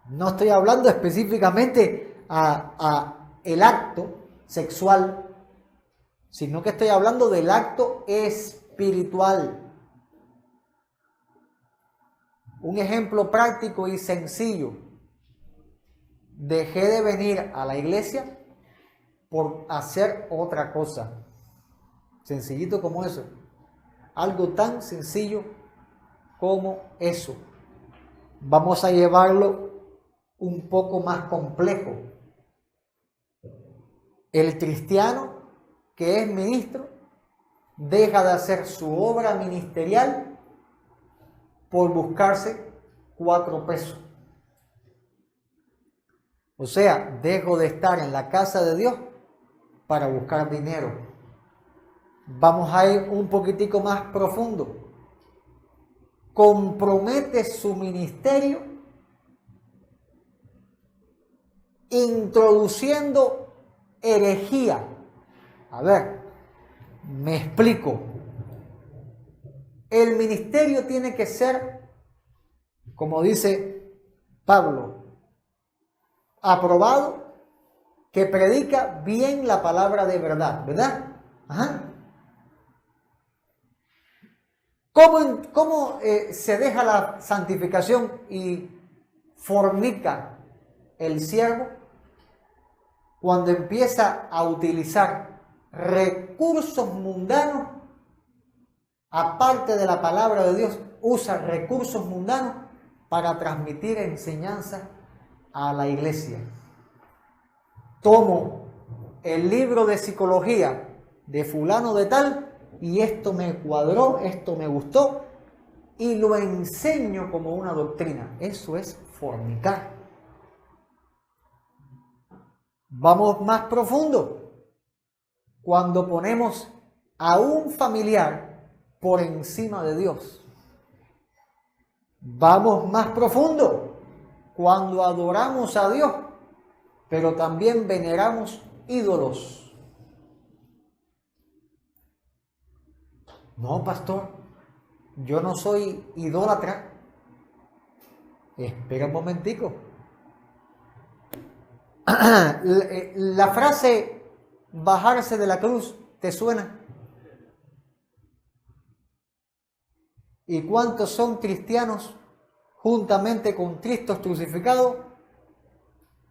No estoy hablando específicamente a el acto sexual, sino que estoy hablando del acto espiritual. Un ejemplo práctico y sencillo. Dejé de venir a la iglesia por hacer otra cosa. Sencillito como eso. Algo tan sencillo como eso. Vamos a llevarlo un poco más complejo. El cristiano que es ministro deja de hacer su obra ministerial por buscarse 4 pesos. O sea, dejo de estar en la casa de Dios para buscar dinero. Vamos a ir un poquitico más profundo. Compromete su ministerio introduciendo herejía. A ver, me explico. El ministerio tiene que ser, como dice Pablo, aprobado, que predica bien la palabra de verdad, ¿verdad? Ajá. ¿Cómo se deja la santificación y fornica el siervo? Cuando empieza a utilizar recursos mundanos, aparte de la palabra de Dios, usa recursos mundanos para transmitir enseñanza a la iglesia. Tomo el libro de psicología de fulano de tal y esto me cuadró, esto me gustó y lo enseño como una doctrina. Eso es fornicar. Vamos más profundo. cuando ponemos a un familiar por encima de Dios. Vamos más profundo cuando adoramos a Dios, pero también veneramos ídolos. No, pastor, yo no soy idólatra. Espera un momentico. La frase bajarse de la cruz, ¿te suena? ¿Y cuántos son cristianos juntamente con Cristo crucificado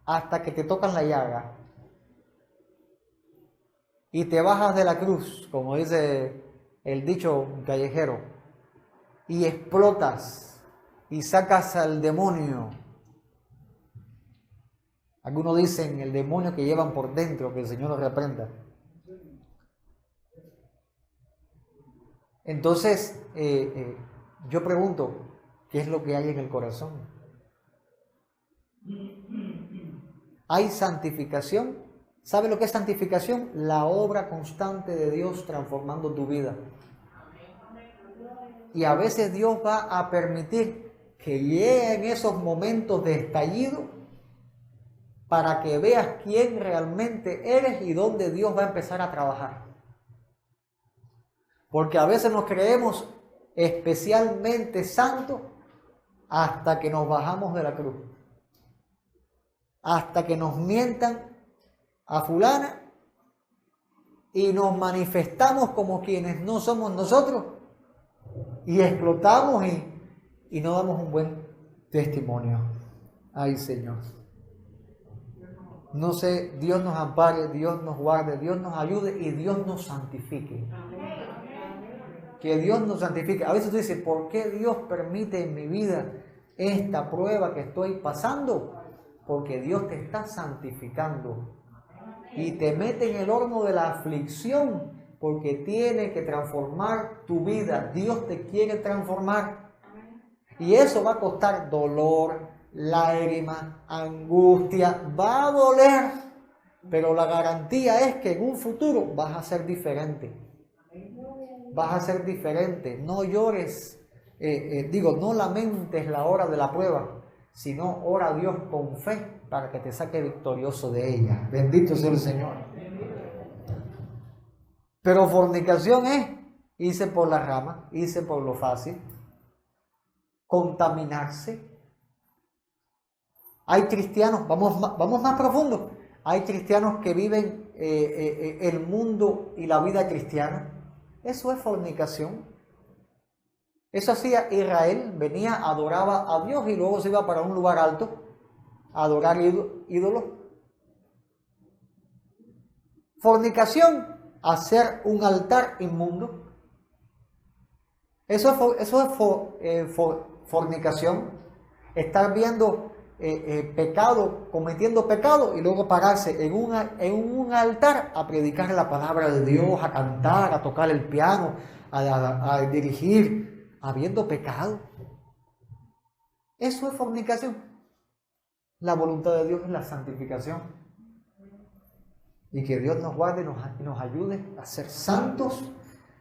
hasta que te tocan la llaga? Y te bajas de la cruz, como dice el dicho callejero, y explotas y sacas al demonio. Algunos dicen el demonio que llevan por dentro, que el Señor los reprenda. Entonces, yo pregunto, ¿qué es lo que hay en el corazón? ¿Hay santificación? ¿Sabe lo que es santificación? La obra constante de Dios transformando tu vida. Y a veces Dios va a permitir que lleguen esos momentos de estallido para que veas quién realmente eres y dónde Dios va a empezar a trabajar. Porque a veces nos creemos especialmente santos hasta que nos bajamos de la cruz. Hasta que nos mientan a fulana y nos manifestamos como quienes no somos nosotros y explotamos y no damos un buen testimonio. Ay, Señor. No sé, Dios nos ampare, Dios nos guarde, Dios nos ayude y Dios nos santifique. Que Dios nos santifique. A veces tú dices, ¿por qué Dios permite en mi vida esta prueba que estoy pasando? Porque Dios te está santificando y te mete en el horno de la aflicción porque tiene que transformar tu vida. Dios te quiere transformar y eso va a costar dolor, lágrimas, angustia, va a doler, pero la garantía es que en un futuro vas a ser diferente. Vas a ser diferente. No llores, no lamentes la hora de la prueba, sino ora a Dios con fe para que te saque victorioso de ella. Bendito sea el Señor. Pero fornicación es irse por la rama, irse por lo fácil, contaminarse. Hay cristianos, vamos más profundo, hay cristianos que viven el mundo y la vida cristiana. Eso es fornicación. Eso hacía Israel, venía, adoraba a Dios y luego se iba para un lugar alto a adorar ídolos. Fornicación, hacer un altar inmundo. Eso es fornicación. Estar viendo pecado, cometiendo pecado y luego pararse en un altar a predicar la palabra de Dios, a cantar, a tocar el piano, a dirigir, habiendo pecado. Eso es fornicación. La voluntad de Dios es la santificación. Y que Dios nos guarde y nos ayude a ser santos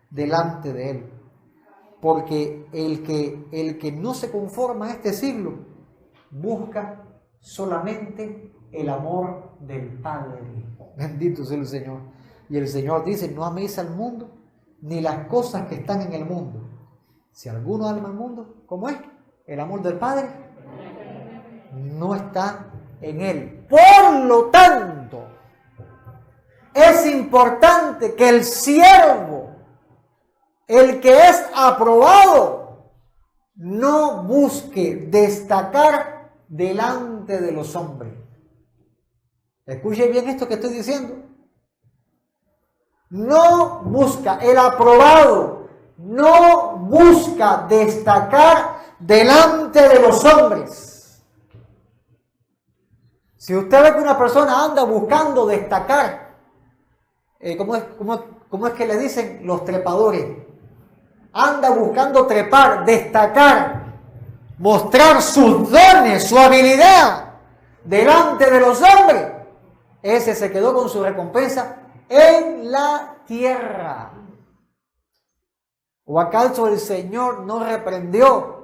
delante de Él. Porque el que no se conforma a este siglo busca solamente el amor del Padre. Bendito sea el Señor. Y el Señor dice, no améis al mundo ni las cosas que están en el mundo. Si alguno ama al mundo, ¿cómo es? El amor del Padre no está en él. Por lo tanto, es importante que el siervo, el que es aprobado, no busque destacar delante de los hombres. Escuche bien esto que estoy diciendo. No busca, el aprobado no busca destacar delante de los hombres. Si usted ve que una persona anda buscando destacar, ¿cómo es que le dicen los trepadores? Anda buscando trepar, destacar, mostrar sus dones, su habilidad delante de los hombres. Ese se quedó con su recompensa en la tierra. ¿O acaso el Señor no reprendió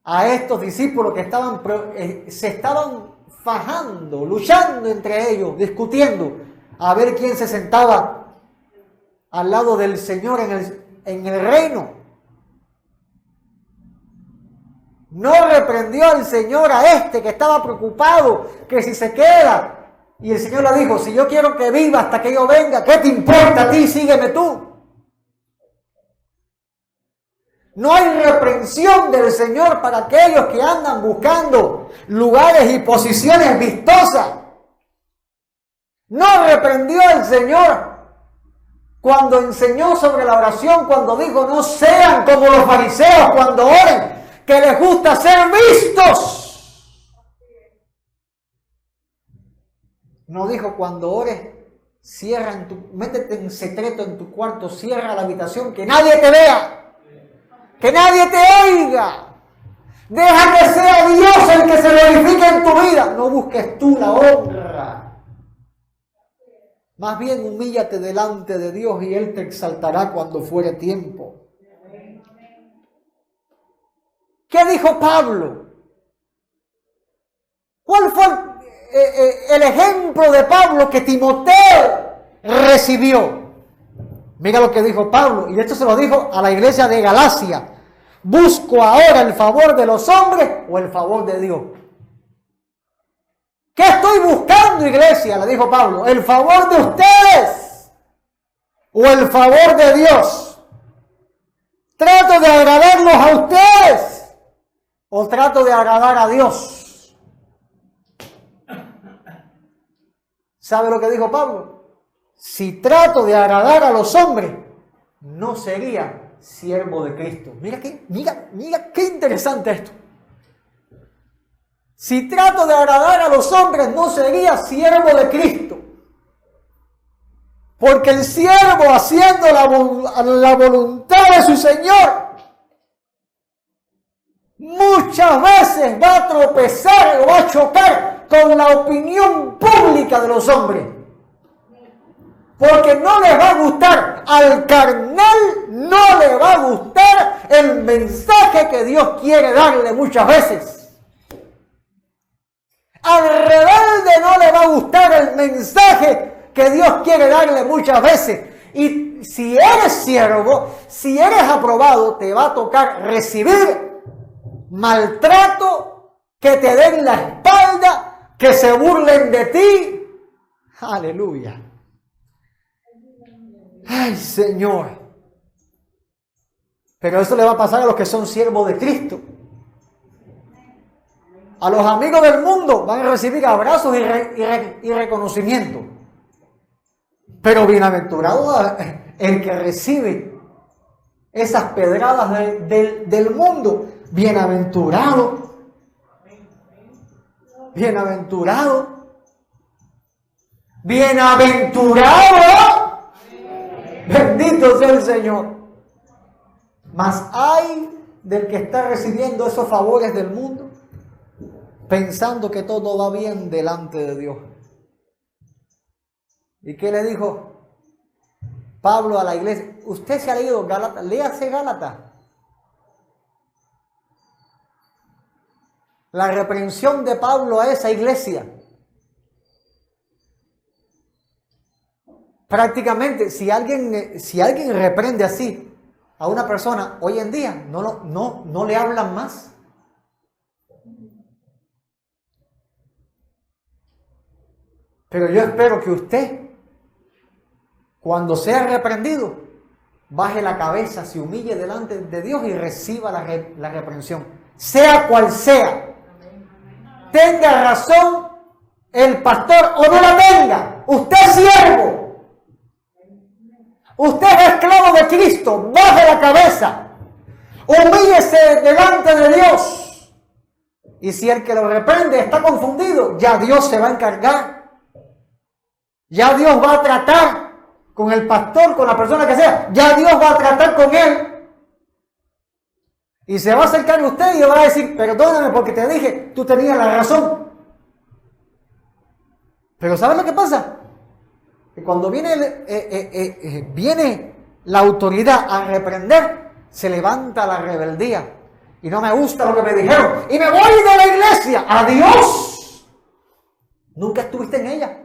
a estos discípulos que se estaban fajando, luchando entre ellos, discutiendo, a ver quién se sentaba al lado del Señor en el reino? No reprendió el Señor a este que estaba preocupado, que si se queda. Y el Señor le dijo, si yo quiero que viva hasta que yo venga, ¿qué te importa a ti? Sígueme tú. No hay reprensión del Señor para aquellos que andan buscando lugares y posiciones vistosas. No reprendió el Señor cuando enseñó sobre la oración, cuando dijo, no sean como los fariseos cuando oren, que les gusta ser vistos. No dijo, cuando ores, métete en secreto en tu cuarto, cierra la habitación, que nadie te vea, que nadie te oiga. Deja que sea Dios el que se glorifique en tu vida. No busques tú la honra. Más bien humíllate delante de Dios y Él te exaltará cuando fuere tiempo. ¿Qué dijo Pablo? ¿Cuál fue el ejemplo de Pablo que Timoteo recibió? Mira lo que dijo Pablo, y esto se lo dijo a la iglesia de Galacia. ¿Busco ahora el favor de los hombres o el favor de Dios? ¿Qué estoy buscando, iglesia? Le dijo Pablo. ¿El favor de ustedes o el favor de Dios? ¿Trato de agradarlos a ustedes o trato de agradar a Dios? ¿Sabe lo que dijo Pablo? Si trato de agradar a los hombres, no sería siervo de Cristo. Mira qué interesante esto. Si trato de agradar a los hombres, no sería siervo de Cristo. Porque el siervo, haciendo la voluntad de su Señor, muchas veces va a tropezar o va a chocar con la opinión pública de los hombres. Porque no les va a gustar, al carnal no le va a gustar el mensaje que Dios quiere darle muchas veces. Al rebelde no le va a gustar el mensaje que Dios quiere darle muchas veces. Y si eres siervo, si eres aprobado, te va a tocar recibir maltrato, que te den la espalda, que se burlen de ti. Aleluya. Ay, Señor. Pero eso le va a pasar a los que son siervos de Cristo. A los amigos del mundo van a recibir abrazos y reconocimiento. Pero bienaventurado el que recibe esas pedradas del mundo. Bienaventurado. Bienaventurado. Bienaventurado. Bendito sea el Señor. Mas hay del que está recibiendo esos favores del mundo, pensando que todo va bien delante de Dios. ¿Y qué le dijo Pablo a la iglesia? Usted se ha leído Gálatas, léase Gálatas. La reprensión de Pablo a esa iglesia. Prácticamente, si alguien reprende así a una persona, hoy en día no le hablan más. Pero yo espero que usted, cuando sea reprendido, baje la cabeza, se humille delante de Dios y reciba la reprensión. Sea cual sea. Tenga razón el pastor o no la tenga. Usted es siervo. Usted es esclavo de Cristo. Baje la cabeza. Humíllese delante de Dios. Y si el que lo reprende está confundido, ya Dios se va a encargar. Ya Dios va a tratar con el pastor, con la persona que sea. Ya Dios va a tratar con él. Y se va a acercar a usted y le va a decir, perdóname porque te dije, tú tenías la razón. Pero ¿sabes lo que pasa? Y cuando viene, viene la autoridad a reprender, se levanta la rebeldía. Y no me gusta lo que me dijeron. Y me voy de la iglesia. ¡Adiós! Nunca estuviste en ella.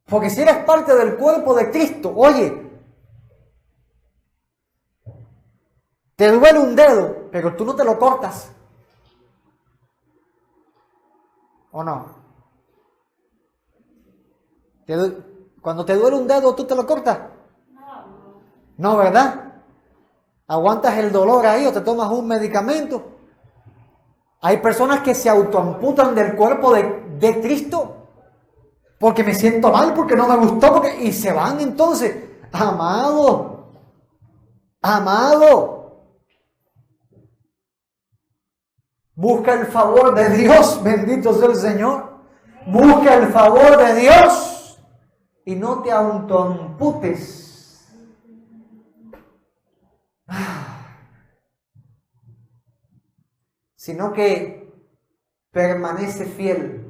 Porque si eres parte del cuerpo de Cristo, oye, te duele un dedo, pero tú no te lo cortas. ¿O no? Cuando te duele un dedo, ¿tú te lo cortas? No, ¿verdad? Aguantas el dolor ahí o te tomas un medicamento. Hay personas que se autoamputan del cuerpo de Cristo porque me siento mal, porque no me gustó, y se van entonces. Amado, busca el favor de Dios, bendito sea el Señor. Busca el favor de Dios y no te autoamputes. Sino que permanece fiel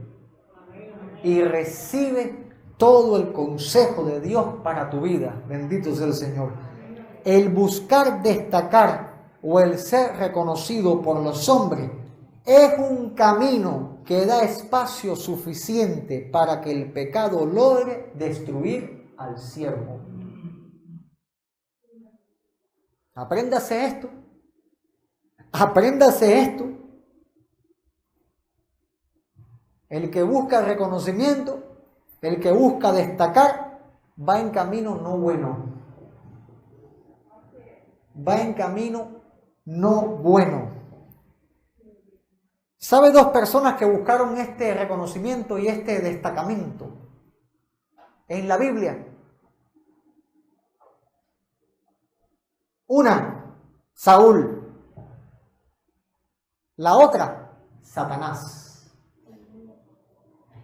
y recibe todo el consejo de Dios para tu vida. Bendito sea el Señor. El buscar destacar o el ser reconocido por los hombres es un camino que da espacio suficiente para que el pecado logre destruir al siervo. Apréndase esto. Apréndase esto. El que busca reconocimiento, el que busca destacar, va en camino no bueno. Va en camino no bueno. ¿Sabe dos personas que buscaron este reconocimiento y este destacamiento en la Biblia? Una, Saúl. La otra, Satanás.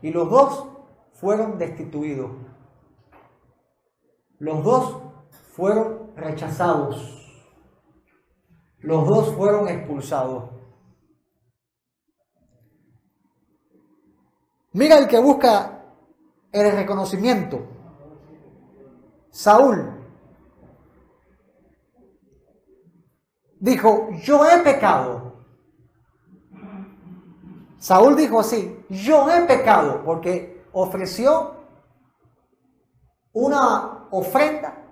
Y los dos fueron destituidos. Los dos fueron rechazados. Los dos fueron expulsados. Mira el que busca el reconocimiento. Saúl dijo, yo he pecado. Saúl dijo así, yo he pecado, porque ofreció una ofrenda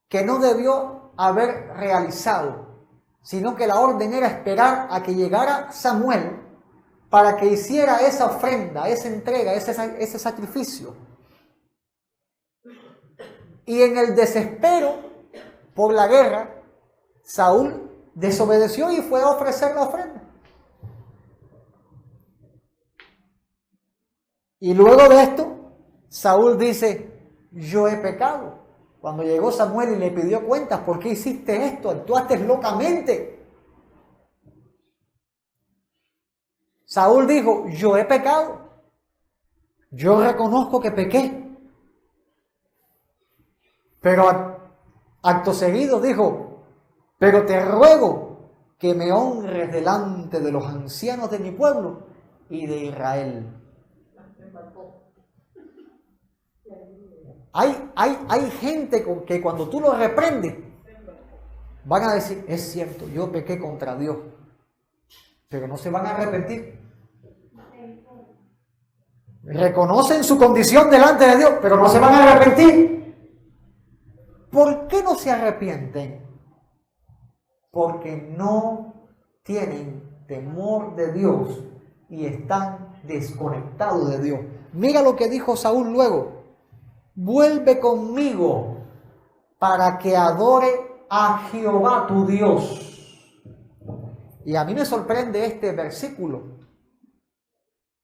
que no debió haber realizado, sino que la orden era esperar a que llegara Samuel para que hiciera esa ofrenda, esa entrega, ese sacrificio. Y en el desespero por la guerra, Saúl desobedeció y fue a ofrecer la ofrenda. Y luego de esto, Saúl dice, yo he pecado. Cuando llegó Samuel y le pidió cuentas, ¿por qué hiciste esto? Actuaste locamente. Saúl dijo, yo he pecado. Yo reconozco que pequé. Pero acto seguido dijo, pero te ruego que me honres delante de los ancianos de mi pueblo y de Israel. Hay gente que cuando tú lo reprendes, van a decir, es cierto, yo pequé contra Dios, pero no se van a arrepentir. Reconocen su condición delante de Dios, pero no se van a arrepentir. ¿Por qué no se arrepienten? Porque no tienen temor de Dios y están desconectados de Dios. Mira lo que dijo Saúl luego. Vuelve conmigo para que adore a Jehová tu Dios. Y a mí me sorprende este versículo.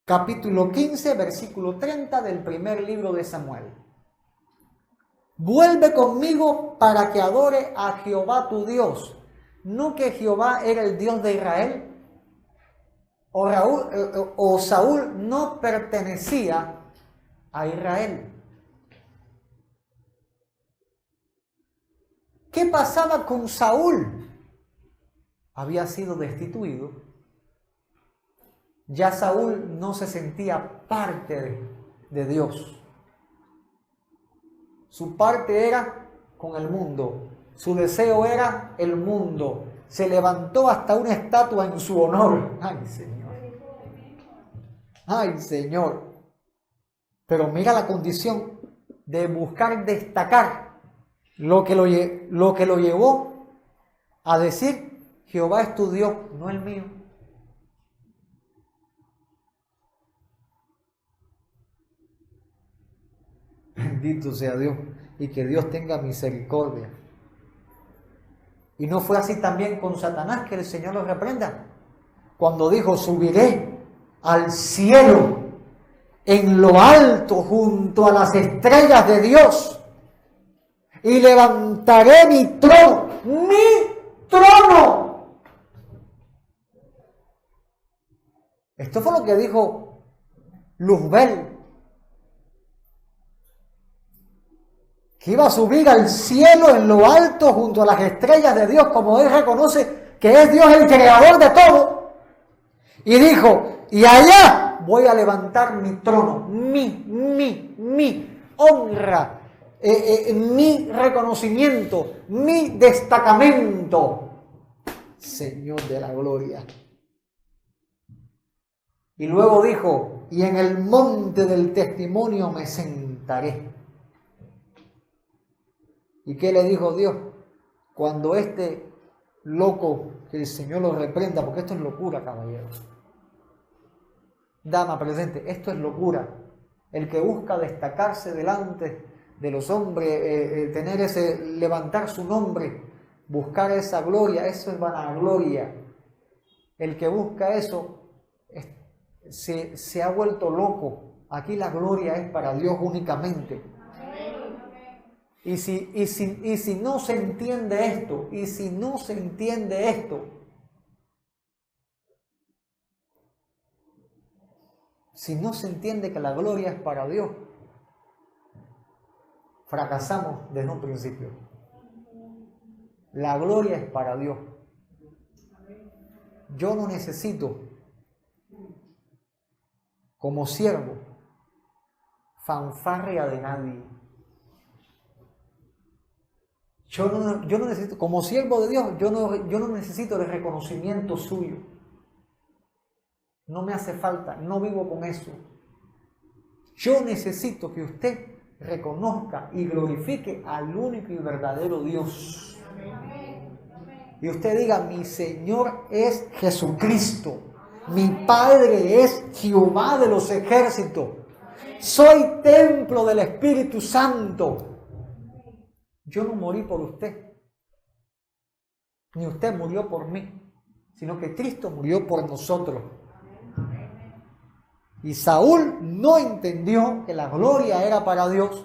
Capítulo 15, versículo 30 del primer libro de Samuel. Vuelve conmigo para que adore a Jehová tu Dios. ¿No que Jehová era el Dios de Israel? ¿O Saúl no pertenecía a Israel? ¿Qué pasaba con Saúl? Había sido destituido. Ya Saúl no se sentía parte de Dios. Su parte era con el mundo. Su deseo era el mundo. Se levantó hasta una estatua en su honor. ¡Ay, Señor! ¡Ay, Señor! Pero mira la condición de buscar destacar lo que lo llevó a decir: Jehová es tu Dios, no el mío. Bendito sea Dios, y que Dios tenga misericordia. Y no fue así también con Satanás, que el Señor lo reprenda, cuando dijo: subiré al cielo, en lo alto, junto a las estrellas de Dios, y levantaré mi trono, Esto fue lo que dijo Luzbel, que iba a subir al cielo en lo alto junto a las estrellas de Dios, como él reconoce que es Dios el creador de todo. Y dijo: y allá voy a levantar mi trono, mi honra, mi reconocimiento, mi destacamento, Señor de la gloria. Y luego dijo: y en el monte del testimonio me sentaré. ¿Y qué le dijo Dios? Cuando este loco, que el Señor lo reprenda, porque esto es locura, caballeros. Dama presente, esto es locura. El que busca destacarse delante de los hombres, levantar su nombre, buscar esa gloria, eso es vanagloria. El que busca eso se ha vuelto loco. Aquí la gloria es para Dios únicamente. Y si no se entiende esto, si no se entiende que la gloria es para Dios, fracasamos desde un principio. La gloria es para Dios. Yo no necesito, como siervo, fanfarria de nadie. Yo no necesito, como siervo de Dios, yo no necesito el reconocimiento suyo. No me hace falta, no vivo con eso. Yo necesito que usted reconozca y glorifique al único y verdadero Dios. Y usted diga: mi Señor es Jesucristo, mi Padre es Jehová de los ejércitos, soy templo del Espíritu Santo. Yo no morí por usted, ni usted murió por mí, sino que Cristo murió por nosotros. Y Saúl no entendió que la gloria era para Dios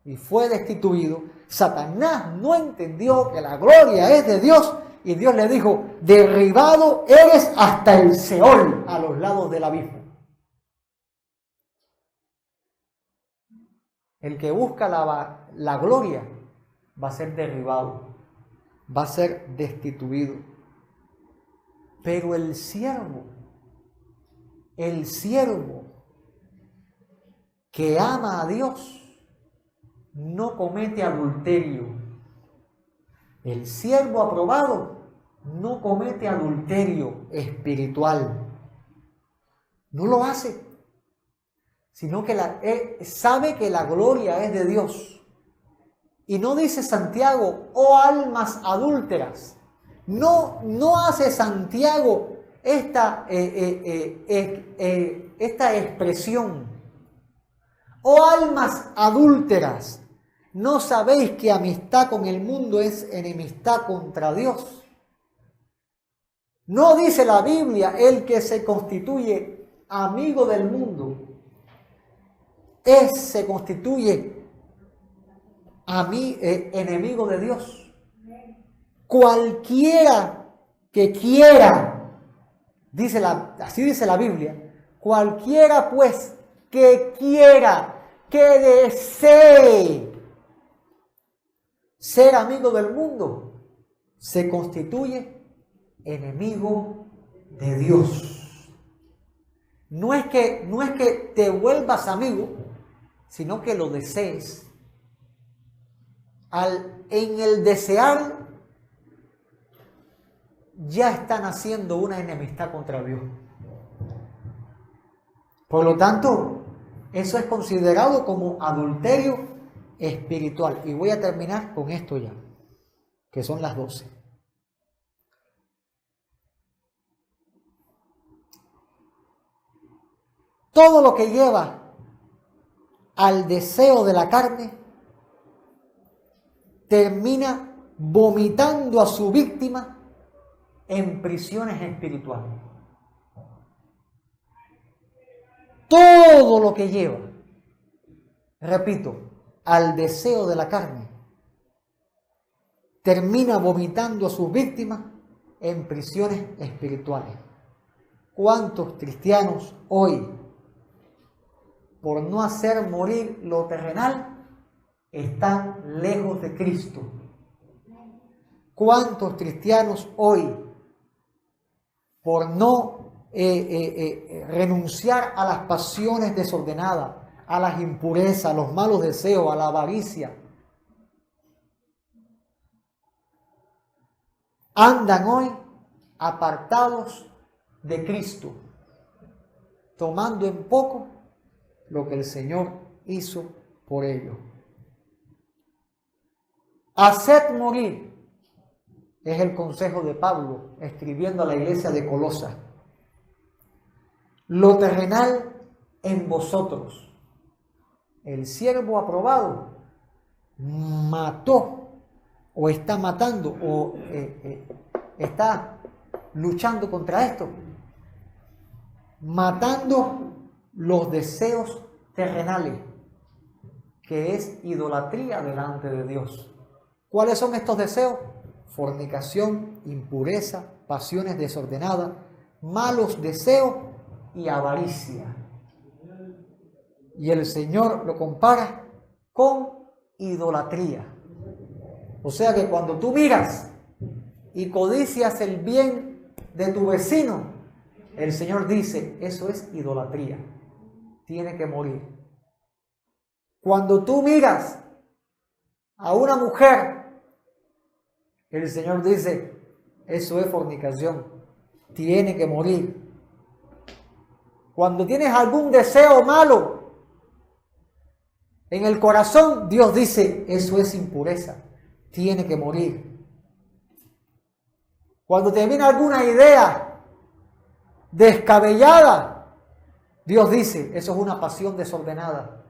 y fue destituido. Satanás no entendió que la gloria es de Dios y Dios le dijo: derribado eres hasta el Seol, a los lados del abismo. El que busca la gloria va a ser derribado, va a ser destituido. Pero el siervo que ama a Dios no comete adulterio. El siervo aprobado no comete adulterio espiritual. No lo hace, sino que sabe que la gloria es de Dios. Y no dice Santiago: oh almas adúlteras. No hace Santiago esta expresión: oh almas adúlteras, ¿no sabéis que amistad con el mundo es enemistad contra Dios? No dice la Biblia: el que se constituye amigo del mundo se constituye enemigo de Dios. Cualquiera que quiera, así dice la Biblia, cualquiera pues que quiera, que desee ser amigo del mundo, se constituye enemigo de Dios. no es que te vuelvas amigo, sino que lo desees. En el desear ya están haciendo una enemistad contra Dios. Por lo tanto, eso es considerado como adulterio espiritual. Y voy a terminar con esto ya, que son las 12. Todo lo que lleva al deseo de la carne termina vomitando a su víctima en prisiones espirituales. Todo lo que lleva, repito, al deseo de la carne termina vomitando a sus víctimas en prisiones espirituales. ¿Cuántos cristianos hoy, por no hacer morir lo terrenal, están lejos de Cristo? ¿Cuántos cristianos hoy, por no renunciar a las pasiones desordenadas, a las impurezas, a los malos deseos, a la avaricia, andan hoy apartados de Cristo, tomando en poco lo que el Señor hizo por ellos? Haced morir, es el consejo de Pablo escribiendo a la iglesia de Colosas, lo terrenal en vosotros. El siervo aprobado mató o está matando o está luchando contra esto, matando los deseos terrenales, que es idolatría delante de Dios. ¿Cuáles son estos deseos? Fornicación, impureza, pasiones desordenadas, malos deseos y avaricia. Y el Señor lo compara con idolatría. O sea que cuando tú miras y codicias el bien de tu vecino, el Señor dice, eso es idolatría, tiene que morir. Cuando tú miras a una mujer, el Señor dice, eso es fornicación, tiene que morir. Cuando tienes algún deseo malo en el corazón, Dios dice, eso es impureza, tiene que morir. Cuando te viene alguna idea descabellada, Dios dice, eso es una pasión desordenada,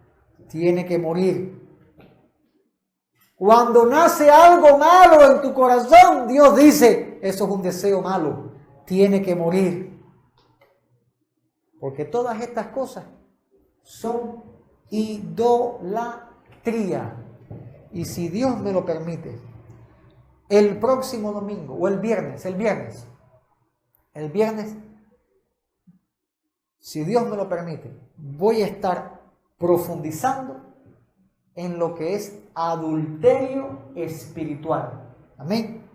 tiene que morir. Cuando nace algo malo en tu corazón, Dios dice, eso es un deseo malo, tiene que morir. Porque todas estas cosas son idolatría. Y si Dios me lo permite, el próximo domingo o el viernes, si Dios me lo permite, voy a estar profundizando en lo que es adulterio espiritual. Amén.